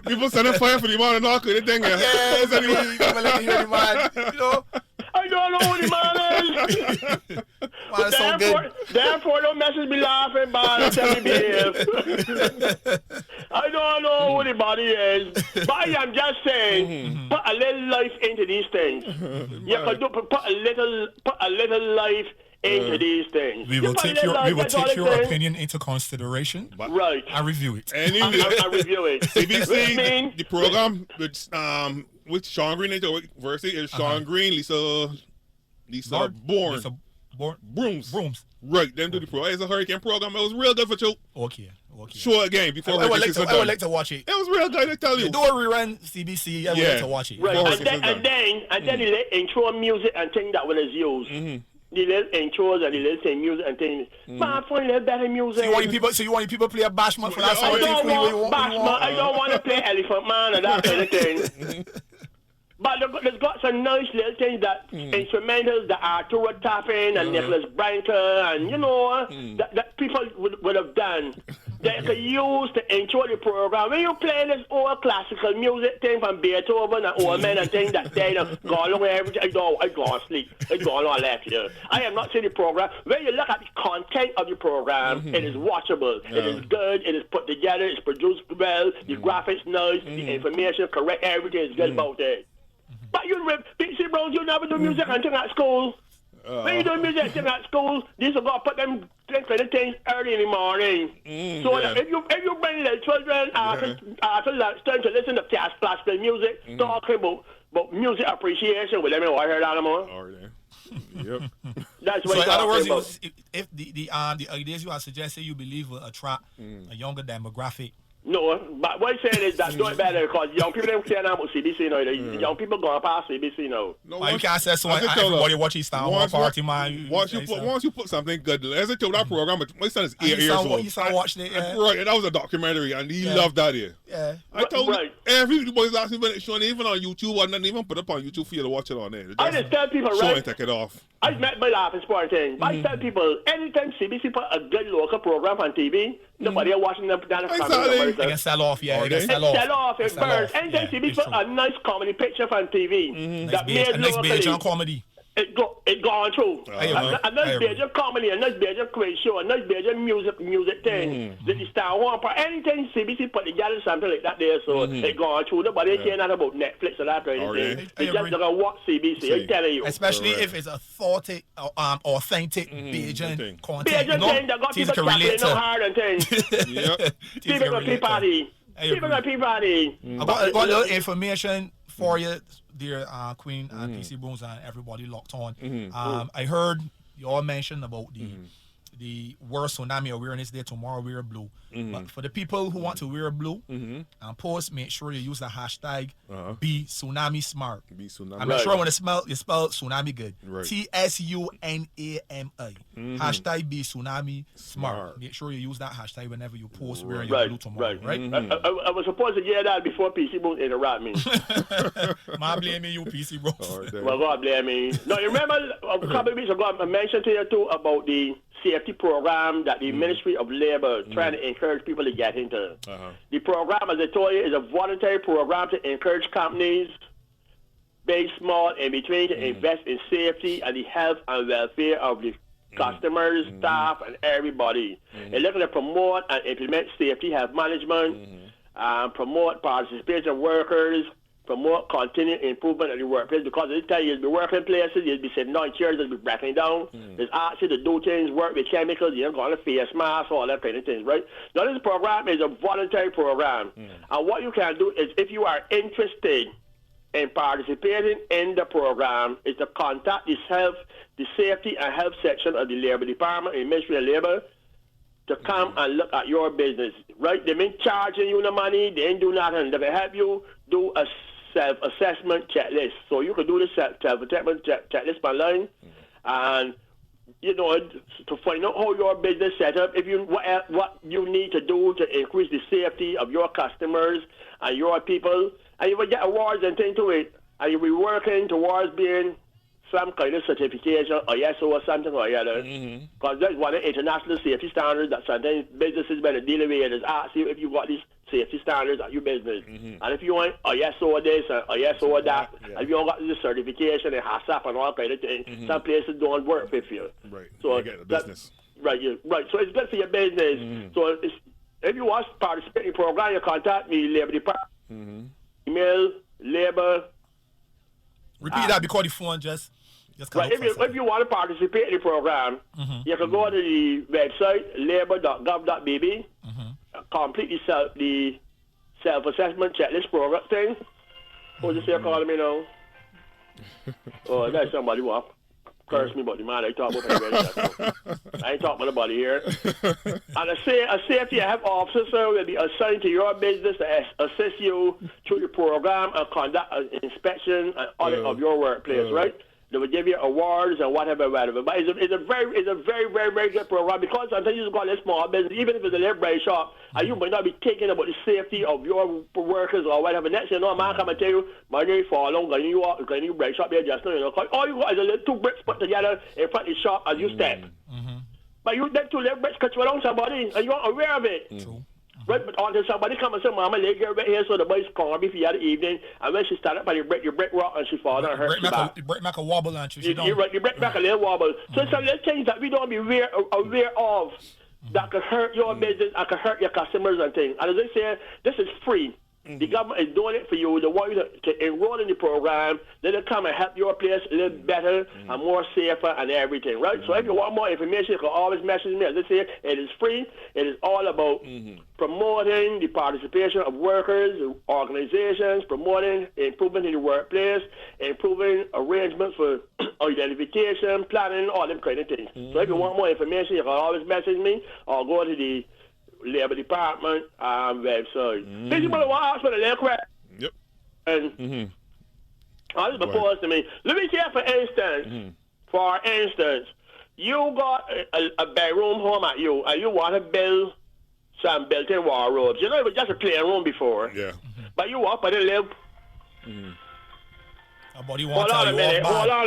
Speaker 4: people sending fire for the man and all kind of thing.
Speaker 5: Yes, people like to hear the man. You know.
Speaker 3: I don't know who the man is.
Speaker 5: Man, it's so good.
Speaker 3: Therefore, don't message me laughing, man. Tell me behave. I don't know who the body is, but I am just saying, put a little life into these things. You can put a little life into these things.
Speaker 5: We will take your opinion into consideration,
Speaker 3: right,
Speaker 5: and review it.
Speaker 3: I review it.
Speaker 4: CBC, the program with Sean Green University is Sean Green, Lisa Bourne.
Speaker 5: Lisa Bourne.
Speaker 4: Brooms.
Speaker 5: Brooms.
Speaker 4: Right, them do the program. It's a hurricane program. It was real good for you.
Speaker 5: Okay. Okay.
Speaker 4: show again before
Speaker 5: I would like
Speaker 4: registrations
Speaker 5: to. I would
Speaker 4: done.
Speaker 5: like to watch it.
Speaker 4: It was real good, I tell you.
Speaker 5: Do a rerun CBC. I would like to watch it.
Speaker 3: Right,
Speaker 4: Before
Speaker 3: and then
Speaker 4: registrations done.
Speaker 3: the little intro music and things that when it's used. The little intros and the little same music and things. Man, for a little better music.
Speaker 5: So you want your people play a bashment for that
Speaker 3: I
Speaker 5: song?
Speaker 3: don't want Bashman. I don't want to play Elephant Man and that kind of thing. But there's got some nice little things that instrumentals that Arturo Tapping and Nicholas Branker and that people would have done. They could use to intro the program. When you play this old classical music thing from Beethoven and old men and things that they go along with everything, I go on sleep. I go on left here. I am not seeing the program. When you look at the content of the program, it is watchable. It is good. It is put together. It's produced well. The graphics nice. The information correct. Everything is good about it. But you PC Browns, you never do music until at school. When you do music until at school, these are going to put them kind of things early in the morning. So that if you bring the children after lunchtime to listen to classical music, talking about music appreciation, will everyone hear that more?
Speaker 4: Yep.
Speaker 3: That's what
Speaker 5: So in other words,
Speaker 3: about.
Speaker 5: if the ideas you are suggesting you believe will attract a younger demographic.
Speaker 3: No, but what I'm saying is that do it better because young people don't care now about CBC now. Young people going past CBC now.
Speaker 5: No, you can't say so. Everybody watch his style. Party man.
Speaker 4: Once you put something good, as I told that program, my son is 8 years old.
Speaker 5: You saw watching it, yeah.
Speaker 4: Right, and that was a documentary, and he loved that here.
Speaker 5: Yeah.
Speaker 4: I told everybody asking me when it's showing even on YouTube, and then even put it up on YouTube for you to watch it on there.
Speaker 3: I just tell people,
Speaker 4: show
Speaker 3: right?
Speaker 4: and take it off.
Speaker 3: I met my laughing sport thing. But I tell people, anytime CBC put a good local program on TV, nobody are watching them down the
Speaker 4: Exactly.
Speaker 5: They can sell off, yeah. They can
Speaker 3: sell off. It burns. Anytime CBC put a nice comedy picture on TV that made locally.
Speaker 5: Comedy.
Speaker 3: It gone through. A nice major comedy, a nice major quiz show, a nice major music thing. The Star One part, anything CBC put together something like that there, so it gone through. Nobody care not about Netflix or that or anything. They just gonna watch CBC. I'm telling you.
Speaker 5: Especially if it's authentic Bajan content.
Speaker 3: Bajan thing that got people tackling no hard and things. People got people party. People got people party.
Speaker 5: I got a little information for you, dear Queen and PC Browns and everybody locked on. I heard you all mentioned about the World Tsunami Awareness Day tomorrow. Wear blue. But for the people who want to wear blue and post, make sure you use the hashtag Be Tsunami Smart.
Speaker 4: Be Tsunami.
Speaker 5: I'm not sure when you spell tsunami good.
Speaker 4: Right.
Speaker 5: TSUNAMI. Hashtag Be Tsunami Smart. Make sure you use that hashtag whenever you post wearing your blue tomorrow. Right?
Speaker 3: I was supposed to hear that before PC Browns interrupt me.
Speaker 5: Man blaming you, PC Browns.
Speaker 3: Well, God blame me. Now, you remember a couple of weeks ago, I mentioned to you too about the safety program that the Ministry of Labor trying to encourage people to get into. The program, as I told you, is a voluntary program to encourage companies, big, small, in between, to invest in safety and the health and welfare of the customers, staff, and everybody. They're looking to promote and implement safety health management, promote participation of workers, promote continued improvement at the workplace, because they tell you, the working places, you'll be sitting down chairs, they'll be breaking down. There's actually to do things, work with chemicals, you don't go on a face mask, all that kind of things, right? Now, this program is a voluntary program. And what you can do is, if you are interested in participating in the program, is to contact the safety and health section of the Labor Department in Ministry of Labor to come and look at your business, right? They ain't charging you the money, they ain't do nothing. They can help you do a self-assessment checklist. So you can do the self-assessment checklist online, and to find out how your business set up, if you what you need to do to increase the safety of your customers and your people, and you will get awards and things to it, and you'll be working towards being some kind of certification or ISO or something or other. Because that's one of the international safety standards that sometimes businesses better deal with, is ask you if you got these safety standards at your business. And if you want ISO this or ISO that, and if you don't got this certification and HACCP and all kind of things, some places don't work with you.
Speaker 4: Right.
Speaker 3: So
Speaker 4: you get the business.
Speaker 3: Right. So it's good for your business. So if you want to participate in the program, you contact me, Labor Department, email, labor.
Speaker 5: Repeat that because the phone just
Speaker 3: Right, if you want to participate in the program, you can go to the website labor.gov.bb, complete the self-assessment checklist program thing. Who's this here calling me now? Oh, that's somebody who curse me about the man I talk about. I ain't talking about nobody here. And a safety I have officers will be assigned to your business to assist you through the program and conduct an inspection and audit of your workplace, right? They will give you awards and whatever. But it's a very, very good program because sometimes you just got a small business, even if it's a little bread shop, and you might not be thinking about the safety of your workers or whatever. Next thing you know, a man come and tell you, my name fall on, going you bread shop there just now, you know. Cause all you got is a little two bricks put together in front of the shop as you step. But you let two little bricks cut you along somebody, and you're aware of it.
Speaker 5: True.
Speaker 3: Right, but until somebody come and say, Mama, lay her right here so the boys call me for the other evening, and when she started up, you break rock and she falls and hurt.
Speaker 5: You break back a wobble and you don't.
Speaker 3: You break back a little wobble. So it's some little things that we don't be aware of that could hurt your business and could hurt your customers and things. And as I say, this is free. The government is doing it for you. They want you to enroll in the program. Let it come and help your place live better and more safer and everything, right? So if you want more information, you can always message me. As I say, it is free. It is all about promoting the participation of workers, organizations, promoting improvement in the workplace, improving arrangements for identification, planning, all them kind of things. So if you want more information, you can always message me or go to the Labor Department website. This is what I want to ask for the little crap.
Speaker 4: Yep.
Speaker 3: And this is proposed to me. Let me say, for instance, you got a bedroom home at you, and you want to build some built-in wardrobes. You know, it was just a plain room before.
Speaker 4: Yeah.
Speaker 3: But you walk by the live. Hold on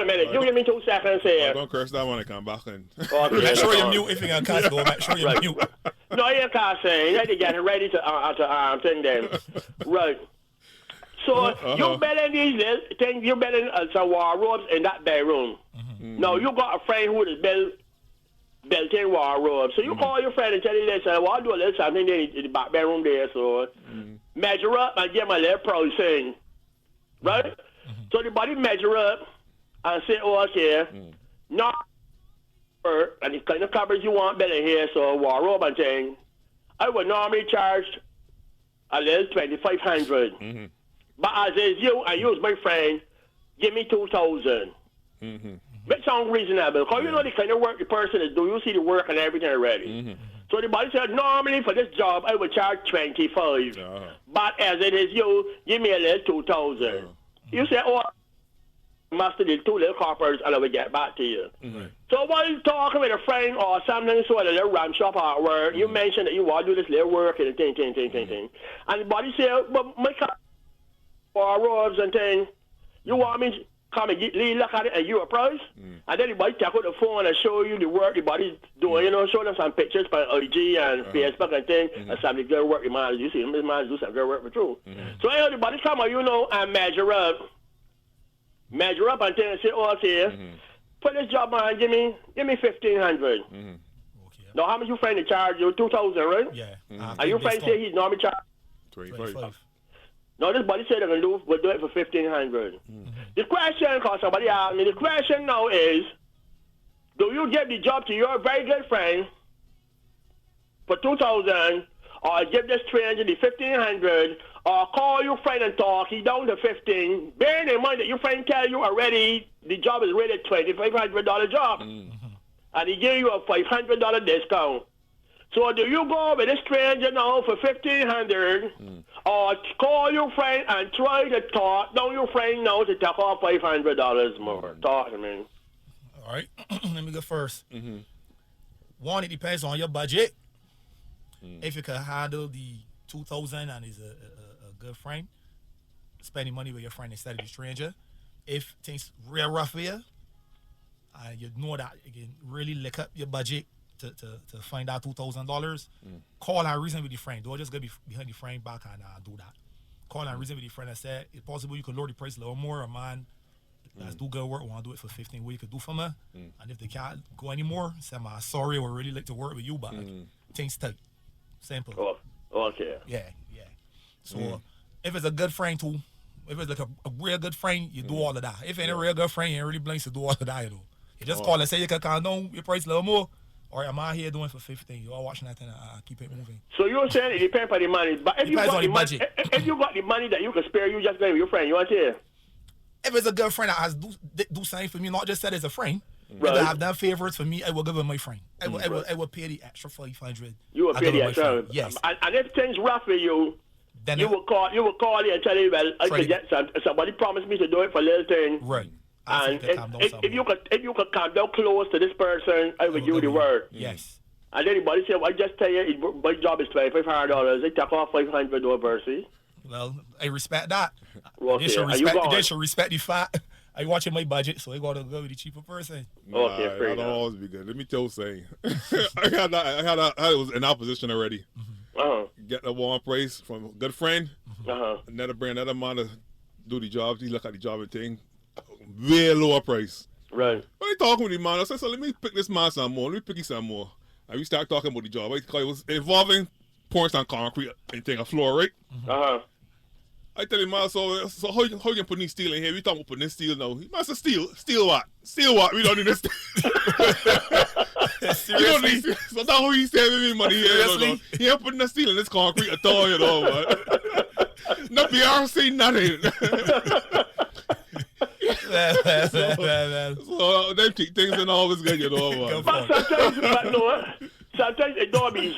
Speaker 3: a minute. You give me 2 seconds here.
Speaker 4: Don't curse that when I come back.
Speaker 3: Okay,
Speaker 5: make sure you mute if you can cast go. Make sure you mute.
Speaker 3: No, you can't say. You have to get ready to thing them. Right. So you building these little things. You building some wardrobes in that bedroom. Now you got a friend who is built-in wardrobe. So you call your friend and tell him, listen, well, I'll do a little something in the back bedroom there. So measure up and give him a little pricing. Right? So the body measure up and say, oh, okay, not and the kind of covers you want better here, so wardrobe and thing, I would normally charge a little $2,500. But as is you, I use my friend, give me $2,000. That sounds reasonable, because you know the kind of work the person is doing, you see the work and everything already. So the body said, normally for this job, I would charge $25. But as it is you, give me a little $2,000. You say, oh, master did 2 little coppers and I will get back to you. So while you're talking with a friend or something, so at a little ram shop out where you mentioned that you want to do this little work and thing. And the body say, but my car or robes and thing, you want me to come and look at it and you a price? And then the body take out the phone and show you the work the body's doing, you know, show them some pictures by IG and Facebook and thing, and some of the good work the man, you see him, this man do some good work for true. So the body come and, you know, and measure up and then say, oh, okay, for this job, man, give me $1,500.
Speaker 5: Okay.
Speaker 3: Now, how much you friend to charge you? $2,000, right?
Speaker 5: Yeah.
Speaker 3: And your friend say he's normally charged
Speaker 4: 25.
Speaker 3: No, this body said we'll do it for $1,500. The question, because somebody asked me, the question now is, do you give the job to your very good friend for $2,000, or give this stranger the $1,500, or call your friend and talk, he down to $15, bearing in mind that your friend tell you already the job is really a $2,500 job, and he give you a $500 discount. So do you go with a stranger now for $1,500, or call your friend and try to talk down your friend now to take off $500 more? Talk to me.
Speaker 5: All right, let me go first. One, it depends on your budget. If you can handle the $2,000 and is a good friend, spending money with your friend instead of the stranger. If things real rough here, you know that you can really lick up your budget to find out $2,000, call and reason with your friend. Don't just go behind the friend back and do that. Call and reason with your friend and say, it's possible you could lower the price a little more, or man, let's do good work, want to do it for 15, what you could do for me. And if they can't go anymore, say, I'm sorry, I would really like to work with you, but things tight. Simple.
Speaker 3: Oh, okay.
Speaker 5: Yeah. So if it's a good friend too, if it's like a real good friend, you do all of that. If ain't a real good friend, you ain't really blinks to do all of that, you know. You just call and say you can calm down your price a little more, or am I here doing for 15? You all watching that and keep it moving.
Speaker 3: So you're saying it depends on the money, but if you
Speaker 5: Depends
Speaker 3: got
Speaker 5: on
Speaker 3: the
Speaker 5: the
Speaker 3: money,
Speaker 5: budget.
Speaker 3: if you got the money that you can spare, you just go with your friend. You want to say?
Speaker 5: If it's a good friend that has do something for me, not just said as a friend, If
Speaker 3: Right.
Speaker 5: I have done favors for me, I will give it my friend. I will pay the extra 500.
Speaker 3: You will
Speaker 5: I
Speaker 3: pay
Speaker 5: give
Speaker 3: the
Speaker 5: it my
Speaker 3: extra.
Speaker 5: friend. Yes.
Speaker 3: And if things rough with you,
Speaker 5: Then
Speaker 3: you will call you and tell him, well, I
Speaker 5: Freddie.
Speaker 3: could get somebody promised me to do it for a little thing.
Speaker 5: right. Ask him
Speaker 3: And
Speaker 5: to calm down
Speaker 3: if
Speaker 5: some
Speaker 3: you
Speaker 5: more.
Speaker 3: could come down close to this person, I would give you the word.
Speaker 5: Yes.
Speaker 3: And anybody say, well, I just tell you, my job is $2,500. They take off $500 to a Versi.
Speaker 5: Well, I respect that.
Speaker 3: Okay.
Speaker 5: They should
Speaker 3: Are you
Speaker 5: respect.
Speaker 3: gone?
Speaker 5: They should respect the fact. I watching my budget, so I gotta go with the cheaper person.
Speaker 3: Okay, fair
Speaker 4: that'll
Speaker 3: enough.
Speaker 4: always be good. Let me tell you something. I was in opposition already.
Speaker 3: Uh-huh.
Speaker 4: Get a warm price from a good friend.
Speaker 3: Uh-huh.
Speaker 4: Another brand, another man to do the job. He look at the job and thing. Way lower price.
Speaker 3: Right.
Speaker 4: When I talking with the man, I said, so let me pick this man some more. Let me pick you some more. And we start talking about the job. Because it was involving pouring some concrete and thing, a floor, right?
Speaker 3: Uh-huh.
Speaker 4: I tell him, man, so how you can put this steel in here? We talking about putting this steel now. He must say, steel what? Steel what? We don't need this steel. You don't need steel. So that's how he saving me money here.
Speaker 5: Seriously?
Speaker 4: He ain't putting the steel in this concrete at all, you know, man. Not BRC, nothing. So them things ain't always good, you know, man.
Speaker 3: But sometimes it don't be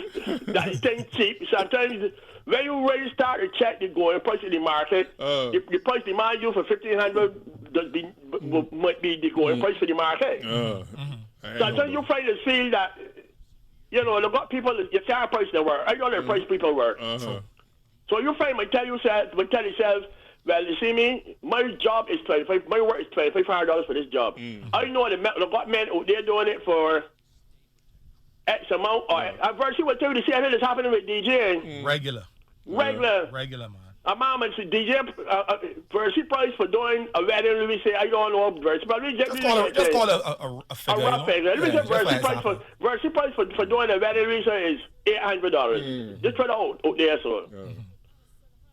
Speaker 3: that thing cheap. Sometimes when you really start to check the going price in the market, the price demand you for $1,500 might be the going price for the market. Sometimes you find to see that, you know, they got people, you can't price their work. I don't know price people work. So you find, tell yourself, well, you see me, my job is my work is $2,500 for this job. I know the got men out there doing it for X amount. I've heard what tell you the same thing that's happening with DJing.
Speaker 5: Regular, man.
Speaker 3: A mom and DJ Versi price for doing a wedding. We say I don't know Versi, but we just
Speaker 5: call it a figure.
Speaker 3: A rough figure. Let me say Versi price for doing a wedding visa is $800. Just for the out there, so.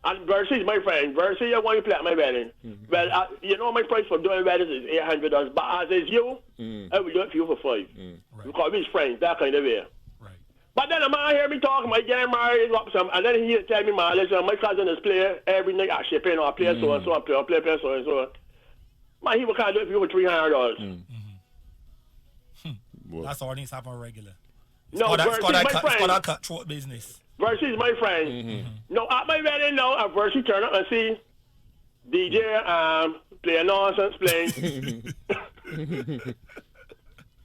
Speaker 3: And Versi is my friend. Versi, I want you to play at my wedding. Well, you know my price for doing weddings is $800. But as is you, I will do it for you for $5. Because we're friends, that kind of way.
Speaker 5: Right.
Speaker 3: But then a man hear me talking, I get married, and then he tell me, man, listen, my cousin is playing every night at shipping or play so and so, play so and so. Man, he will kind of do it for you for $300.
Speaker 5: That's all needs to happen regular.
Speaker 3: No, Versi is my friend.
Speaker 5: It's called a cutthroat business.
Speaker 3: Versi is my friend. No, at my wedding now, Versi turn up and see DJ playing nonsense, playing.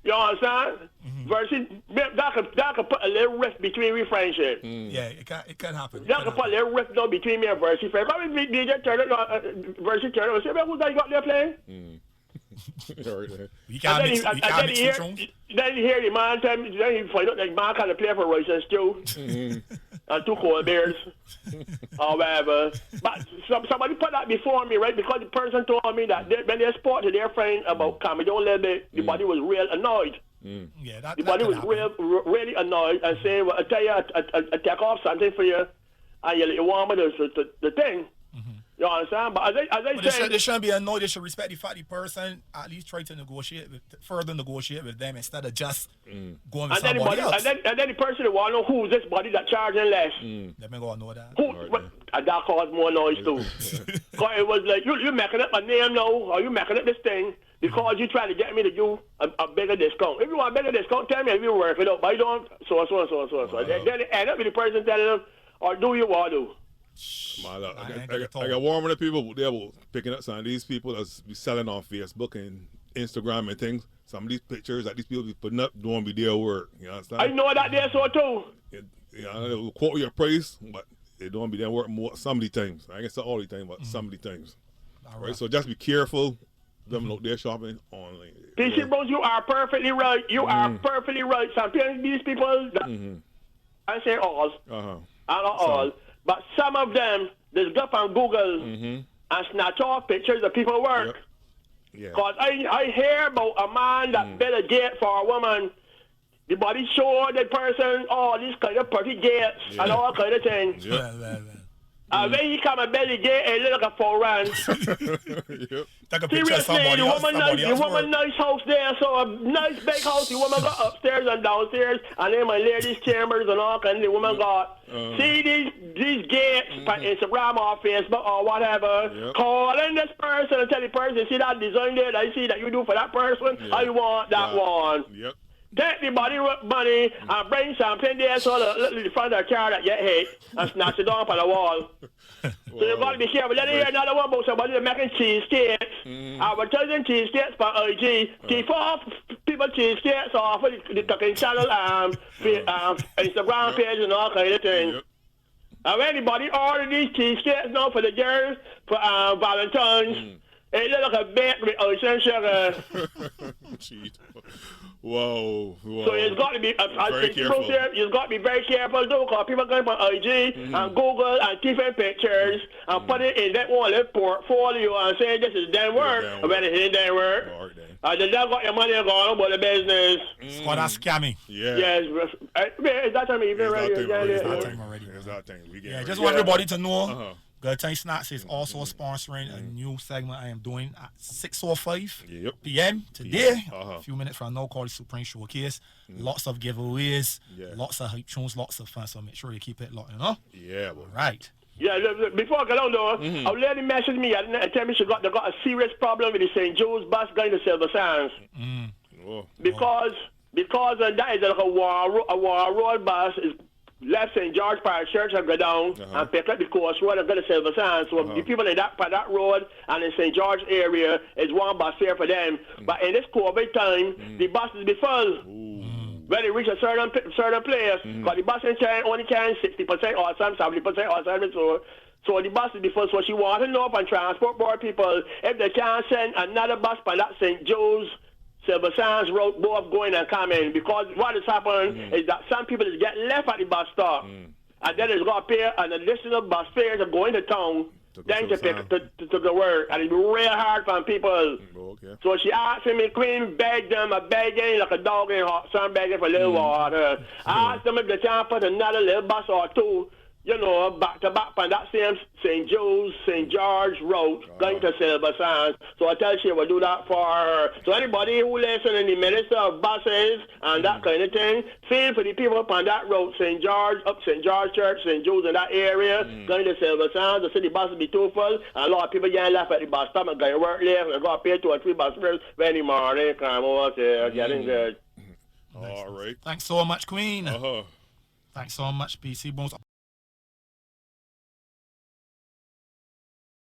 Speaker 3: You understand? Versi, that could put a little rift between we friendship.
Speaker 5: Yeah, it can happen.
Speaker 3: That could put a little rift down between me and Versi. Probably DJ turn up, Versi turn up and say, well, who's that you got there playing?
Speaker 5: You can't mix the tunes.
Speaker 3: Then you hear the man tell me, then you find out that the man kind of play for Royce and Stew and two cold beers or whatever. But somebody put that before me, right? Because the person told me that when they spoke to their friend about coming down a little bit, the body was real annoyed.
Speaker 5: Yeah,
Speaker 3: the body was really annoyed and saying, well, I tell you, I take off something for you and you want me the thing. You understand? But as I said,
Speaker 5: they shouldn't be annoyed. They should respect the fact the person at least try to further negotiate with them instead of just going with somebody else.
Speaker 3: And then the person that want to know who is this body that charging less.
Speaker 5: Let me go and know that.
Speaker 3: And that caused more noise too. Because it was like, you making up my name now, or you making up this thing because you trying to get me to do a bigger discount. If you want a bigger discount, tell me if you work it out. But you don't, so. Then it end up with the person telling them, or do you want to?
Speaker 4: I got warm with the people there picking up some of these people that's be selling on Facebook and Instagram and things. Some of these pictures that these people be putting up don't be their work. You understand?
Speaker 3: I know that there so too.
Speaker 4: They will quote your price, but they don't be their work more some of the times. I can say all the time, but some of the times. Right? So just be careful. Them out there shopping online.
Speaker 3: PC Bros, you are perfectly right. You are perfectly right. Sometimes these people, I say all, all. But some of them, they go up on Google and snatch off pictures of people's work. Because I hear about a man that built a gate for a woman. The body show the person all these kind of pretty gates and all kind of things. When he come and belly gay and look like a 4 run.
Speaker 4: Yep.
Speaker 5: Take a picture of
Speaker 3: Seriously,
Speaker 5: somebody
Speaker 3: the
Speaker 5: else.
Speaker 3: woman
Speaker 5: Somebody else work.
Speaker 3: nice house there, so a nice big house. The woman got upstairs and downstairs, and then my ladies' chambers and all kinds. The woman got see these gates on Instagram or Facebook or whatever.
Speaker 4: Yep.
Speaker 3: Calling this person and tell the person, see that design there, I see that you do for that person. I want that one.
Speaker 4: Yep.
Speaker 3: Take the body money and bring something there so the front of the car that you hate and snatch it down on the wall. So you got to be careful. Then you hear another one about somebody making cheesesteaks. Advertising cheesesteaks for IG. Keep off people cheesesteaks off of the cooking channel, Instagram page and all kind of things.
Speaker 4: Yep.
Speaker 3: If anybody order these cheesesteaks now for the girls for Valentine's, it look like a baked with ocean sugar.
Speaker 4: Jeez. Whoa.
Speaker 3: So it's got to be
Speaker 4: Very careful.
Speaker 3: You've got to be very careful too, because people going on IG and Google and different pictures and put it in that one portfolio and say this is damn work. When it ain't damn work. And then got your money going about the business.
Speaker 5: It's called a scamming.
Speaker 4: Yeah.
Speaker 3: Yes, is that time even ready?
Speaker 4: It's that thing.
Speaker 5: Yeah, just want everybody to know. Good Time Snacks is also sponsoring a new segment I am doing at 6:05 p.m. today. A few minutes from now, called the Supreme Showcase. Lots of giveaways, lots of hype tunes, lots of fun. So make sure you keep it locked, you know?
Speaker 4: Yeah, boy.
Speaker 5: Right.
Speaker 3: Yeah, before I get on though, a lady messaged me and tell me they got a serious problem with the St. Joe's bus going to Silver Sands. Because that is like a war road bus is left St. George Parish Church and go down and pick up the course road and go to Silver Sands. So the people in that road and in St. George area is one bus fare for them. But in this COVID time, the buses be full. When they reach a certain place, because the bus only can 60% or some 70% or something. So the bus is full. So she want to know up and transport board people if they can send another bus by that St. Joe's Silver Sands Road, both going and coming, because what has happened is that some people is getting left at the bus stop, and then it's got to pay an additional bus fare to go into town, then to pick to the work, and it's real hard for people. So she asked me, Queen, beg them, begging like a dog in hot sun, begging for a little water. I asked them if they can put another little bus or two, you know, back to back on that same St. Joe's, St. George Road, going to Silver Sands. So I tell she will do that for her. So anybody who listen in the minister of buses and that kind of thing, feel for the people up on that road, St. George, up St. George Church, St. Joe's in that area, going to Silver Sands. The city buses be too full, and a lot of people getting left at the bus stop and going to work late, and got to pay 2 or 3 bus fares any morning. Come on, getting good.
Speaker 4: All right.
Speaker 5: Thanks so much, Queen. Thanks so much, PC Bones.